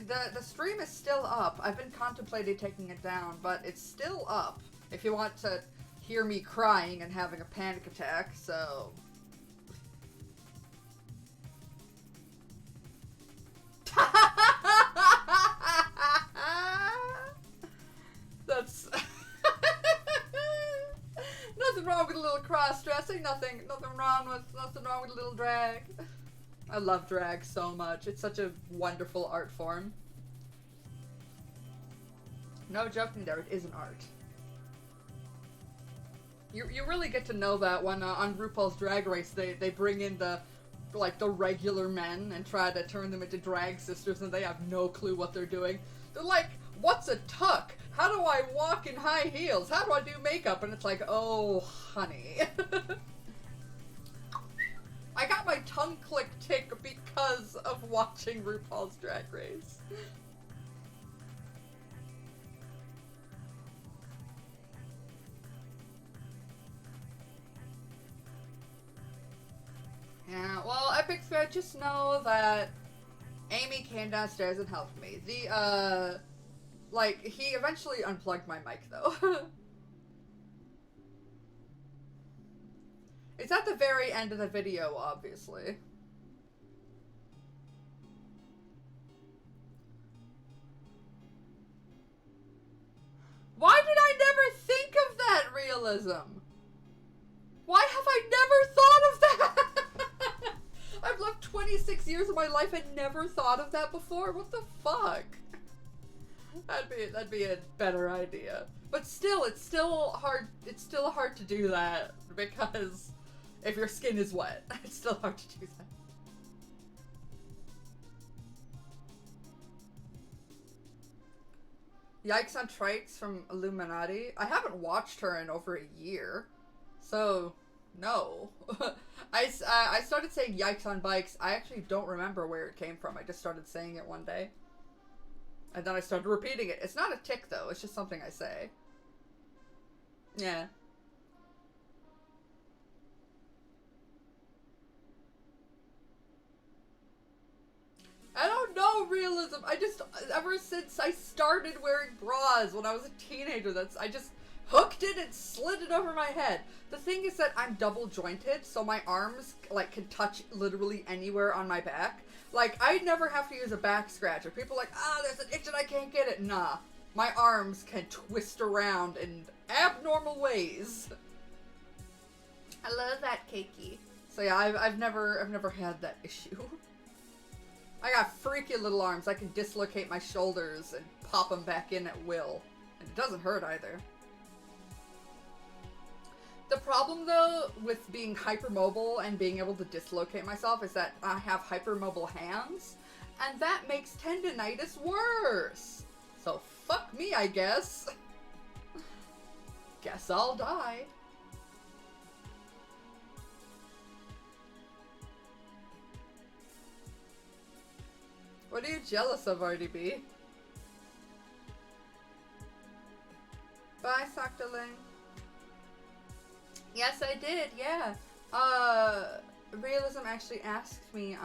The stream is still up. I've been contemplating taking it down, but it's still up. If you want to hear me crying and having a panic attack, so... That's... Nothing wrong with a little cross-dressing, nothing wrong with a little drag. I love drag so much. It's such a wonderful art form. No joking there, it is an art. You really get to know that when on RuPaul's Drag Race they bring in the regular men and try to turn them into drag sisters, and they have no clue what they're doing. They're like, what's a tuck? How do I walk in high heels? How do I do makeup? And it's like, oh, honey. I got my tongue click tick because of watching RuPaul's Drag Race. Yeah, well, Epic Thread, just know that Amy came downstairs and helped me. He eventually unplugged my mic, though. It's at the very end of the video, obviously. Why did I never think of that realism? Why have I never thought of that? I've lived 26 years of my life and never thought of that before. What the fuck? That'd be a better idea. But still, it's still hard to do that because if your skin is wet, it's still hard to do that. Yikes on Trikes from Illuminati. I haven't watched her in over a year, so no. I started saying yikes on bikes. I actually don't remember where it came from. I just started saying it one day. And then I started repeating it. It's not a tick though, it's just something I say. Yeah. I don't know realism. I just, ever since I started wearing bras when I was a teenager, I just hooked it and slid it over my head. The thing is that I'm double jointed, so my arms, like, can touch literally anywhere on my back. Like, I never have to use a back scratcher. People are like, there's an itch and I can't get it. Nah. My arms can twist around in abnormal ways. I love that, Keiki. So yeah, I've never had that issue. I got freaky little arms. I can dislocate my shoulders and pop them back in at will. And it doesn't hurt either. The problem, though, with being hypermobile and being able to dislocate myself is that I have hypermobile hands, and that makes tendinitis worse. So fuck me, I guess. Guess I'll die. What are you jealous of, RDB? Bye, Soctoling. Yes, I did, yeah. Realism actually asked me,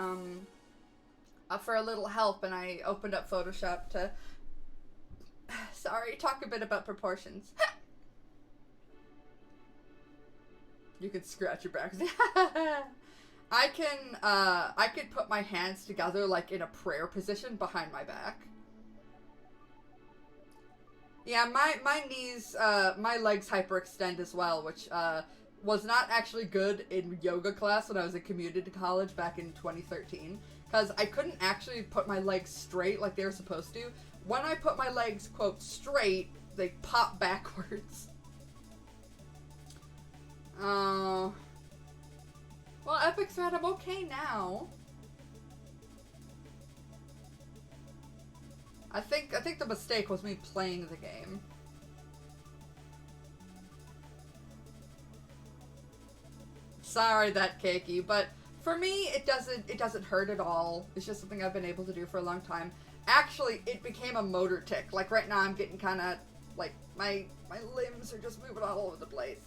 for a little help, and I opened up Photoshop to, sorry, talk a bit about proportions. You can scratch your back. I could put my hands together, like, in a prayer position behind my back. Yeah, my knees, my legs hyperextend as well, which, was not actually good in yoga class when I was in community college back in 2013. Because I couldn't actually put my legs straight like they were supposed to. When I put my legs, quote, straight, they pop backwards. Well, Epic Thread, I'm okay now. I think the mistake was me playing the game. Sorry, that Keiki, but for me, it doesn't hurt at all. It's just something I've been able to do for a long time. Actually, it became a motor tic. Like right now, I'm getting kind of like my limbs are just moving all over the place.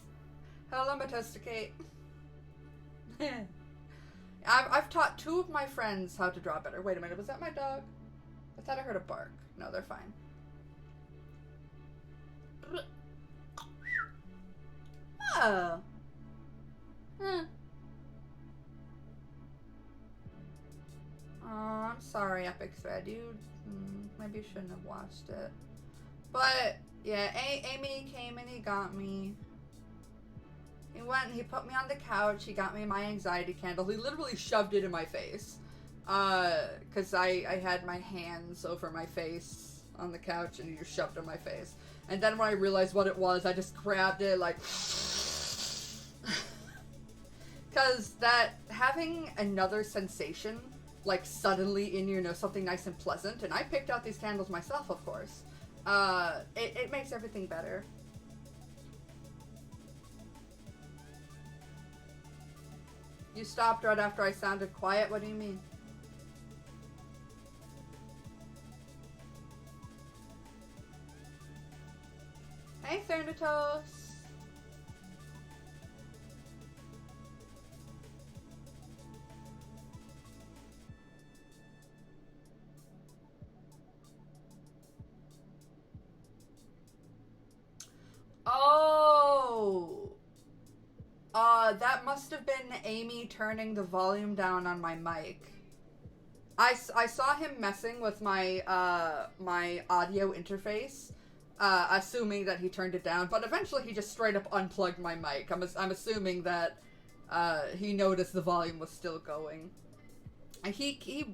Hello, Matosticate. I've taught 2 of my friends how to draw better. Wait a minute, was that my dog? I thought I heard a bark. No, they're fine. Oh. Oh, I'm sorry, Epic Thread. You maybe shouldn't have watched it. But yeah, Amy came and he got me. He went and he put me on the couch. He got me my anxiety candle. He literally shoved it in my face. Because I had my hands over my face on the couch and he just shoved it in my face. And then when I realized what it was, I just grabbed it like... Because that, having another sensation, like suddenly in your nose, something nice and pleasant, and I picked out these candles myself, of course, it makes everything better. You stopped right after I sounded quiet? What do you mean? Hey, Thanatos! Oh! That must have been Amy turning the volume down on my mic. I saw him messing with my, my audio interface, assuming that he turned it down, but eventually he just straight up unplugged my mic. I'm assuming that, he noticed the volume was still going. And he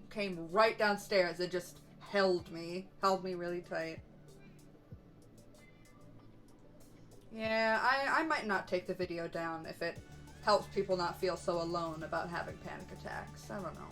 came right downstairs and just held me really tight. Yeah, I might not take the video down if it helps people not feel so alone about having panic attacks. I don't know.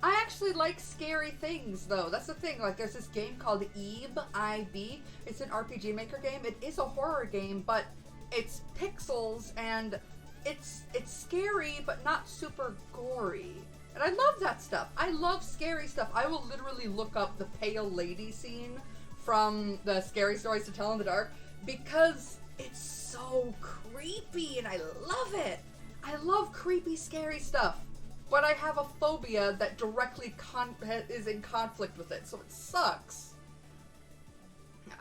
I actually like scary things, though. That's the thing. Like, there's this game called Ib, I-B. It's an RPG Maker game. It is a horror game, but it's pixels, and it's scary, but not super gory. And I love that stuff. I love scary stuff. I will literally look up the pale lady scene from the Scary Stories to Tell in the Dark because it's so creepy, and I love it. I love creepy, scary stuff. But I have a phobia that directly is in conflict with it, so it sucks.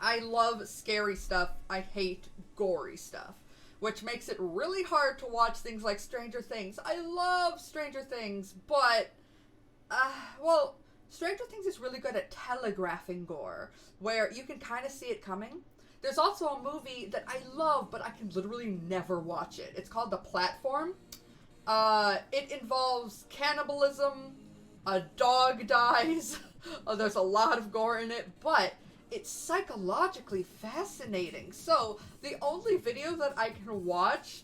I love scary stuff. I hate gory stuff, which makes it really hard to watch things like Stranger Things. I love Stranger Things, but, well, Stranger Things is really good at telegraphing gore, where you can kind of see it coming. There's also a movie that I love, but I can literally never watch it. It's called The Platform. It involves cannibalism, a dog dies, there's a lot of gore in it, but it's psychologically fascinating. So, the only video that I can watch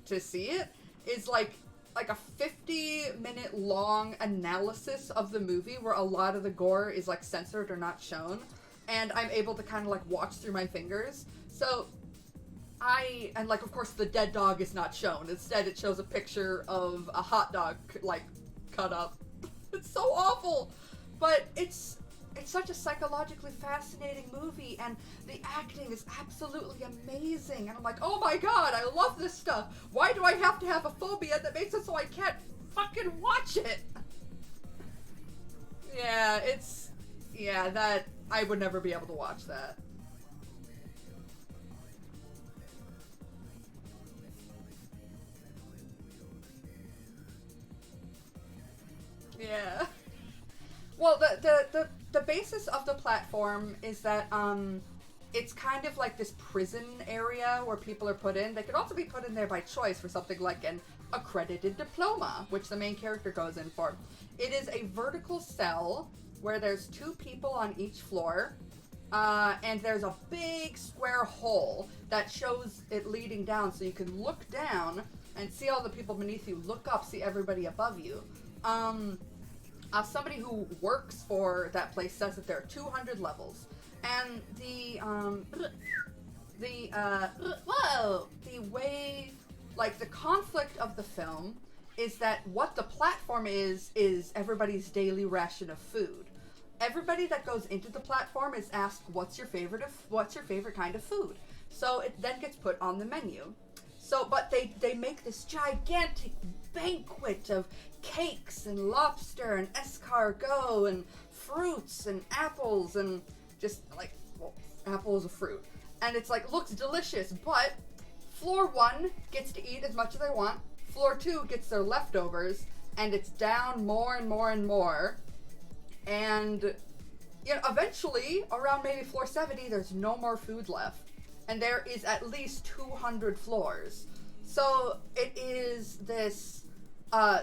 to see it is like a 50-minute long analysis of the movie where a lot of the gore is like censored or not shown, and I'm able to kind of like watch through my fingers. So, and like, of course, the dead dog is not shown. Instead, it shows a picture of a hot dog, like, cut up. It's so awful! But it's such a psychologically fascinating movie, and the acting is absolutely amazing. And I'm like, oh my god, I love this stuff. Why do I have to have a phobia that makes it so I can't fucking watch it? Yeah, that, I would never be able to watch that. Yeah. Well, the basis of the platform is that, it's kind of like this prison area where people are put in. They could also be put in there by choice for something like an accredited diploma, which the main character goes in for. It is a vertical cell where there's 2 people on each floor, and there's a big square hole that shows it leading down, so you can look down and see all the people beneath you, look up, see everybody above you. Somebody who works for that place says that there are 200 levels, and the way, like, the conflict of the film is that what the platform is everybody's daily ration of food. Everybody that goes into the platform is asked, what's your favorite kind of food? So it then gets put on the menu. So, but they make this gigantic banquet of cakes and lobster and escargot and fruits and apples and just like, well, apple is a fruit. And it's like, looks delicious, but floor 1 gets to eat as much as they want. Floor 2 gets their leftovers, and it's down more and more and more. And, you know, eventually, around maybe floor 70, there's no more food left. And there is at least 200 floors. So it is this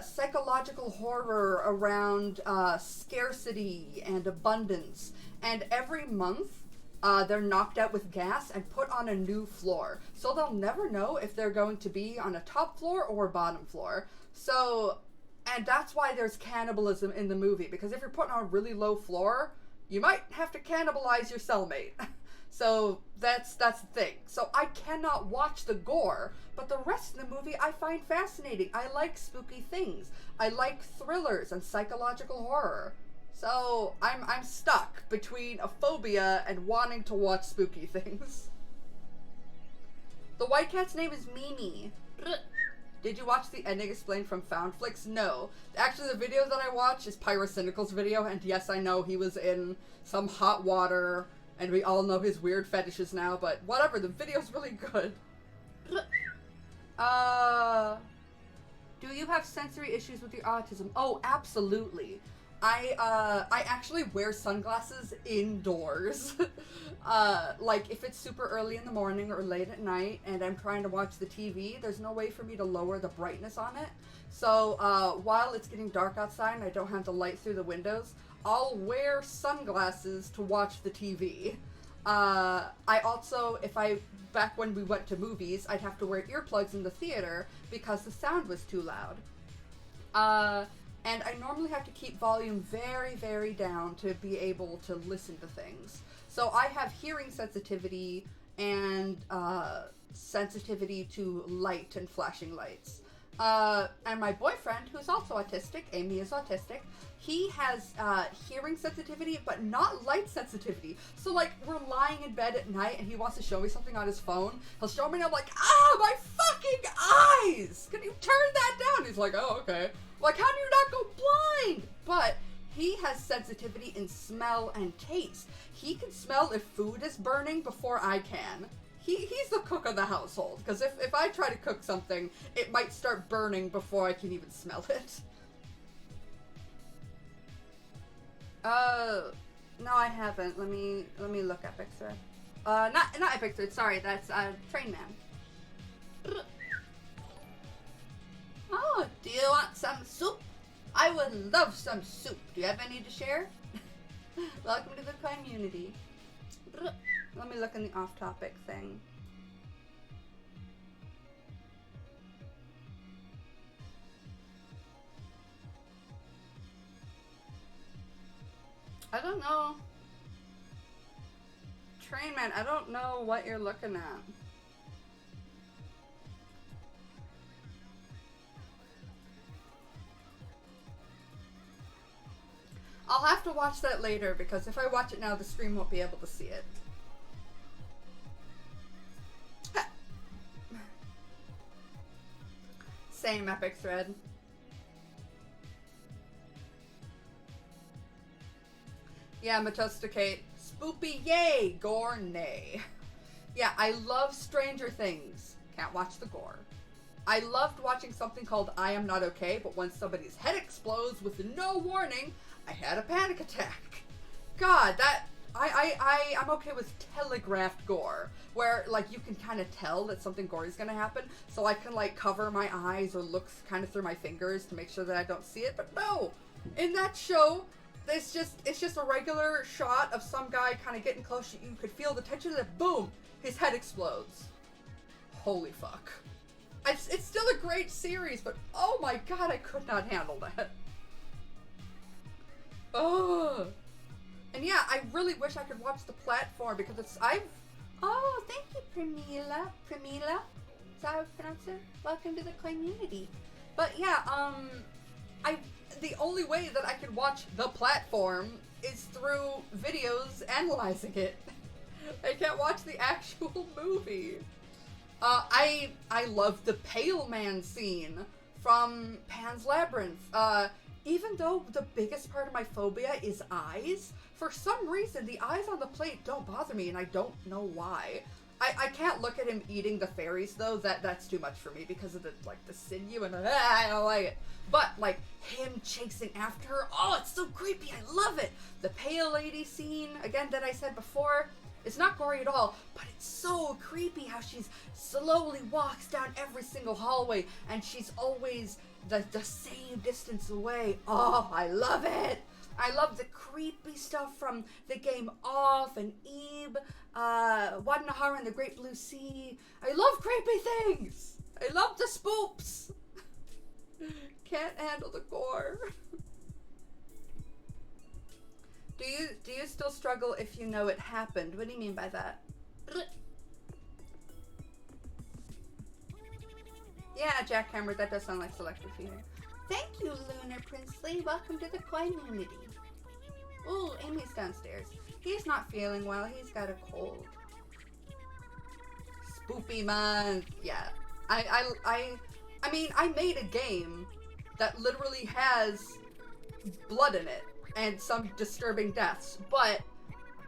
psychological horror around scarcity and abundance. And every month, they're knocked out with gas and put on a new floor. So they'll never know if they're going to be on a top floor or a bottom floor. So, and that's why there's cannibalism in the movie. Because if you're put on a really low floor, you might have to cannibalize your cellmate. So that's the thing. So I cannot watch the gore, but the rest of the movie I find fascinating. I like spooky things. I like thrillers and psychological horror. So I'm stuck between a phobia and wanting to watch spooky things. The white cat's name is Mimi. Did you watch the ending explained from Foundflix? No. Actually, the video that I watched is Pyrocynical's video, and yes, I know he was in some hot water and we all know his weird fetishes now, but whatever, the video's really good. Do you have sensory issues with your autism? Oh, absolutely. I actually wear sunglasses indoors. Like, if it's super early in the morning or late at night and I'm trying to watch the TV, there's no way for me to lower the brightness on it. So, while it's getting dark outside and I don't have the light through the windows, I'll wear sunglasses to watch the TV. I also, back when we went to movies, I'd have to wear earplugs in the theater because the sound was too loud. And I normally have to keep volume very, very down to be able to listen to things. So I have hearing sensitivity and sensitivity to light and flashing lights. And my boyfriend, who's also autistic, Amy is autistic, he has hearing sensitivity, but not light sensitivity. So, like, we're lying in bed at night and he wants to show me something on his phone. He'll show me and I'm like, my fucking eyes! Can you turn that down? He's like, oh, okay. Like, how do you not go blind? But he has sensitivity in smell and taste. He can smell if food is burning before I can. He's the cook of the household, because if I try to cook something, it might start burning before I can even smell it. No, I haven't. Let me look Epic Thread. Not Epic Thread, sorry, that's, Train Man. Oh, do you want some soup? I would love some soup. Do you have any to share? Welcome to the community. Let me look in the off-topic thing. I don't know. Train Man, I don't know what you're looking at. I'll have to watch that later, because if I watch it now, the stream won't be able to see it. Same Epic Thread. Yeah, Matosticate. Spoopy yay, gore nay. Yeah, I love Stranger Things. Can't watch the gore. I loved watching something called I Am Not Okay, but when somebody's head explodes with no warning, I had a panic attack. God, that... I'm okay with telegraphed gore, where, like, you can kind of tell that something gory is gonna happen, so I can, like, cover my eyes or look kind of through my fingers to make sure that I don't see it, but no! In that show, it's just a regular shot of some guy kind of getting close, you could feel the tension, and boom! His head explodes. Holy fuck. It's still a great series, but oh my god, I could not handle that. Oh. And yeah, I really wish I could watch The Platform, because oh, thank you, Pramila. Pramila? Is that how I pronounce it? Welcome to the community. But yeah, the only way that I could watch The Platform is through videos analyzing it. I can't watch the actual movie. I love the Pale Man scene from Pan's Labyrinth. Even though the biggest part of my phobia is eyes, for some reason the eyes on the plate don't bother me, and I don't know why. I can't look at him eating the fairies though. That's too much for me because of the sinew and I don't like it. But like him chasing after her, oh, it's so creepy. I love it. The Pale Lady scene again that I said before. It's not gory at all, but it's so creepy how she's slowly walks down every single hallway and she's always the same distance away. Oh, I love it. I love the creepy stuff from the game Off and Eve, Wadnahara and the Great Blue Sea. I love creepy things. I love the spoops. Can't handle the gore. Do you still struggle if you know it happened? What do you mean by that? Yeah, Jackhammer, that does sound like selective feeding. Thank you, Lunar Princely. Welcome to the community. Ooh, Amy's downstairs. He's not feeling well. He's got a cold. Spoopy month. Yeah. I mean, I made a game that literally has blood in it and some disturbing deaths, but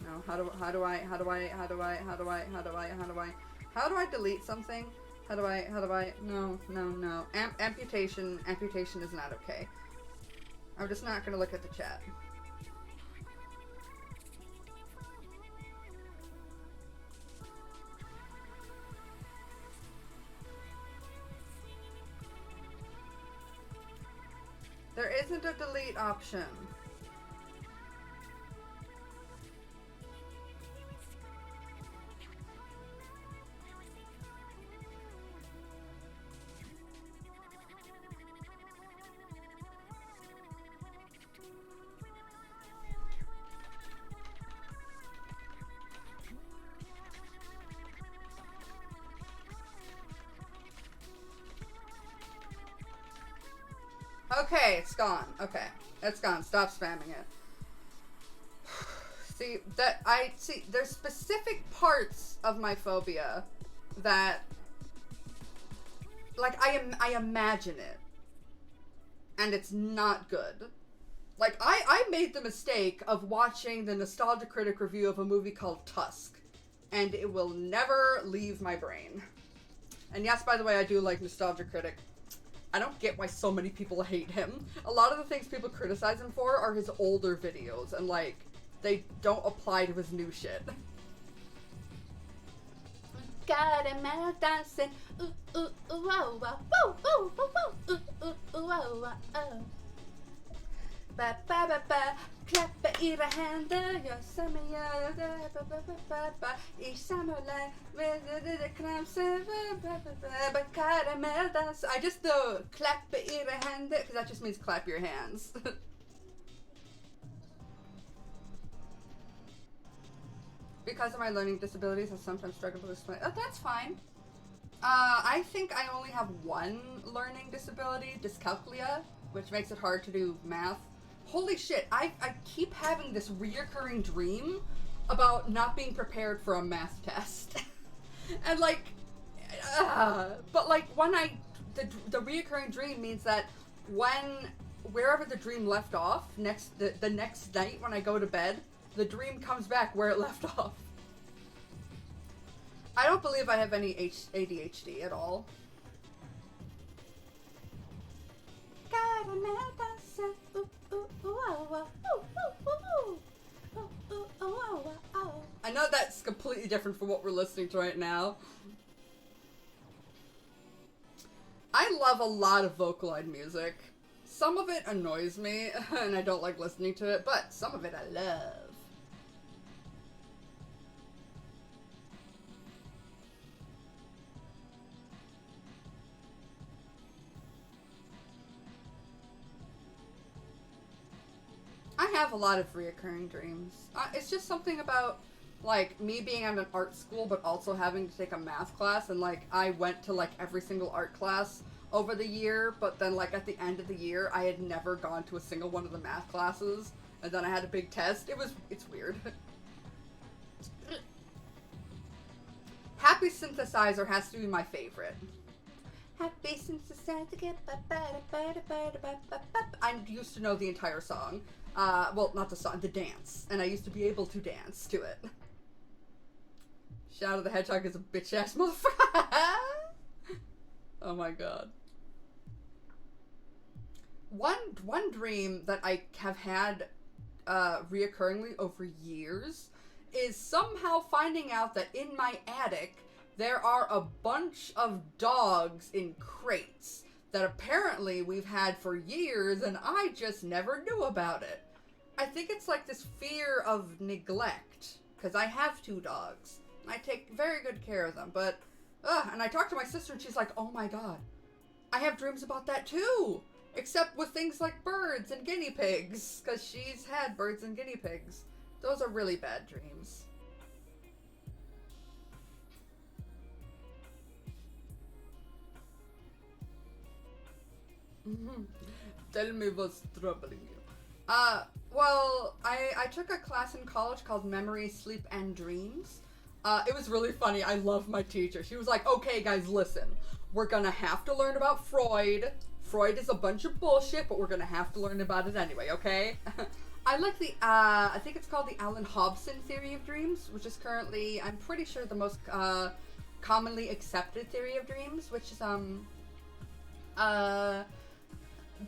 No. How do I delete something? How do I? No. Amputation is not okay. I'm just not gonna look at the chat. There isn't a delete option. Okay, it's gone. Okay, it's gone. Stop spamming it. See, there's specific parts of my phobia that, like, I imagine it, and it's not good. Like, I made the mistake of watching the Nostalgia Critic review of a movie called Tusk, and it will never leave my brain. And yes, by the way, I do like Nostalgia Critic. I don't get why so many people hate him. A lot of the things people criticize him for are his older videos, and, like, they don't apply to his new shit. Got a man dancing, ooh, ooh, ooh, oh, oh, ooh, ooh, ooh, ooh, ooh, ooh, oh, oh. Ba, ba, ba, ba. Klappa era händer, jag som gör det, ba, ba, ba, ba, ba. I sammanhang med det kramsen, ba, ba, ba, ba, karamelldas. I just know klappa era händer, because that just means clap your hands. Because of my learning disabilities, I sometimes struggle to explain. Oh, that's fine. I think I only have one learning disability, dyscalculia, which makes it hard to do math. Holy shit, I keep having this reoccurring dream about not being prepared for a math test. And, like, but, like, when the reoccurring dream means that wherever the dream left off, the next night when I go to bed, the dream comes back where it left off. I don't believe I have any ADHD at all. I know that's completely different from what we're listening to right now. I love a lot of Vocaloid music. Some of it annoys me, and I don't like listening to it, but some of it I love. I have a lot of reoccurring dreams. It's just something about like, me being at an art school, but also having to take a math class, and, like, I went to, like, every single art class over the year, but then, like, at the end of the year, I had never gone to a single one of the math classes, and then I had a big test. It's weird. Happy Synthesizer has to be my favorite. Happy Synthesizer. I used to know the entire song. Well, not the song, the dance. And I used to be able to dance to it. Shadow the Hedgehog is a bitch-ass motherfucker. Oh my god. One dream that I have had reoccurringly over years is somehow finding out that in my attic there are a bunch of dogs in crates that apparently we've had for years and I just never knew about it. I think it's like this fear of neglect, because I have 2 dogs. I take very good care of them, but, and I talked to my sister and she's like, oh my god, I have dreams about that too! Except with things like birds and guinea pigs, because she's had birds and guinea pigs. Those are really bad dreams. Tell me what's troubling you. Well, I took a class in college called Memory, Sleep, and Dreams. It was really funny. I love my teacher. She was like, okay, guys, listen. We're gonna have to learn about Freud. Freud is a bunch of bullshit, but we're gonna have to learn about it anyway, okay? I like the, I think it's called the Alan Hobson theory of dreams, which is currently, I'm pretty sure, the most, commonly accepted theory of dreams, which is,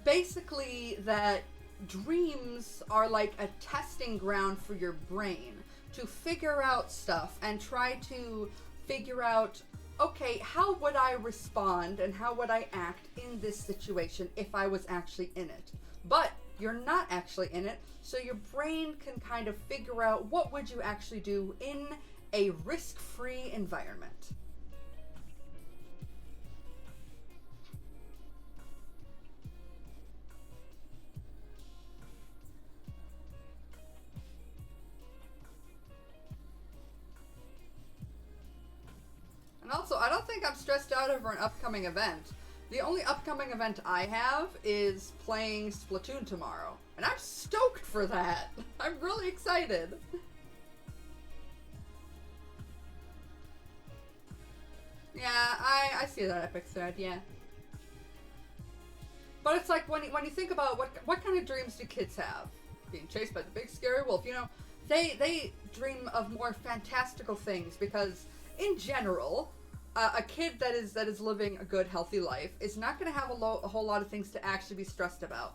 basically that dreams are like a testing ground for your brain to figure out stuff and try to figure out, okay, how would I respond and how would I act in this situation if I was actually in it? But you're not actually in it, so your brain can kind of figure out what would you actually do in a risk-free environment. And also, I don't think I'm stressed out over an upcoming event. The only upcoming event I have is playing Splatoon tomorrow. And I'm stoked for that. I'm really excited. Yeah, I see that epic thread, yeah. But it's like, when you think about what kind of dreams do kids have? Being chased by the big scary wolf, you know? They dream of more fantastical things because, in general, a kid that is living a good, healthy life is not going to have a whole lot of things to actually be stressed about.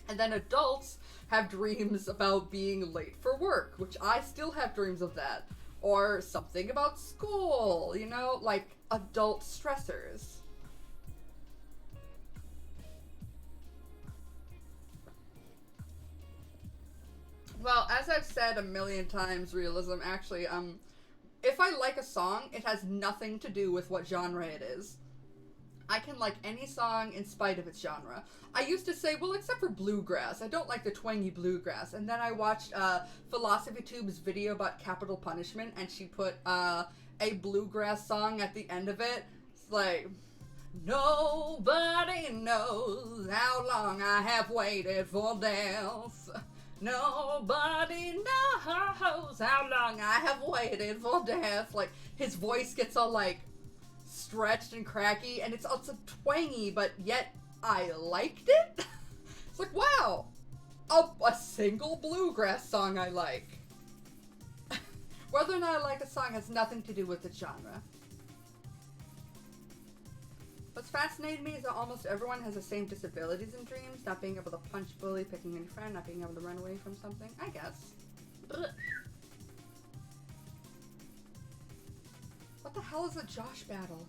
And then adults have dreams about being late for work, which I still have dreams of that. Or something about school, you know, like adult stressors. Well, as I've said a million times, realism, actually, if I like a song, it has nothing to do with what genre it is. I can like any song in spite of its genre. I used to say, well, except for bluegrass. I don't like the twangy bluegrass. And then I watched Philosophy Tube's video about capital punishment, and she put a bluegrass song at the end of it. It's like, nobody knows how long I have waited for death. Nobody knows how long I have waited for death. Like, his voice gets all, like, stretched and cracky, and it's also twangy, but yet I liked it. It's like, wow, a single bluegrass song I like. Whether or not I like a song has nothing to do with the genre. What's fascinated me is that almost everyone has the same disabilities in dreams. Not being able to punch, bully, picking any friend, not being able to run away from something. I guess. Ugh. What the hell is a Josh battle?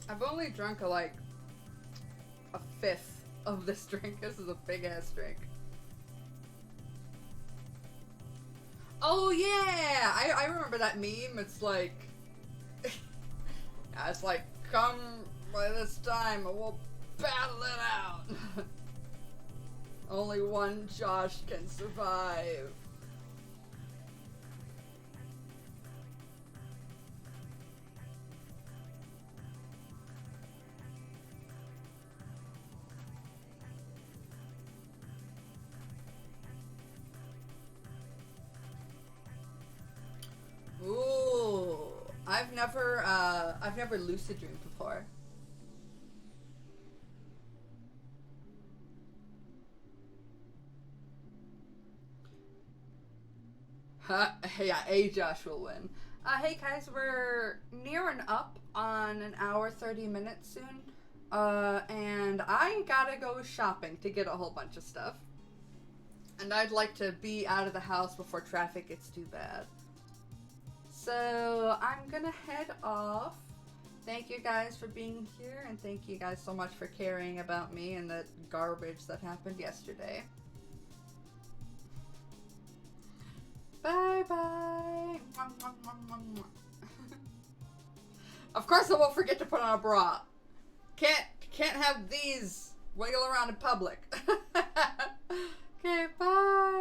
I've only drunk a fifth of this drink. This is a big ass drink. Oh yeah! I remember that meme. It's like I was like, come by this time and we'll battle it out. Only one Josh can survive. Ooh, I've never lucid dreamed before. Yeah, a Josh will win. Hey guys, we're nearing up on an hour 30 minutes soon. And I gotta go shopping to get a whole bunch of stuff. And I'd like to be out of the house before traffic gets too bad. So I'm gonna head off. Thank you guys for being here, and thank you guys so much for caring about me and the garbage that happened yesterday. Bye bye. Of course I won't forget to put on a bra. Can't have these wiggle around in public. Okay, bye.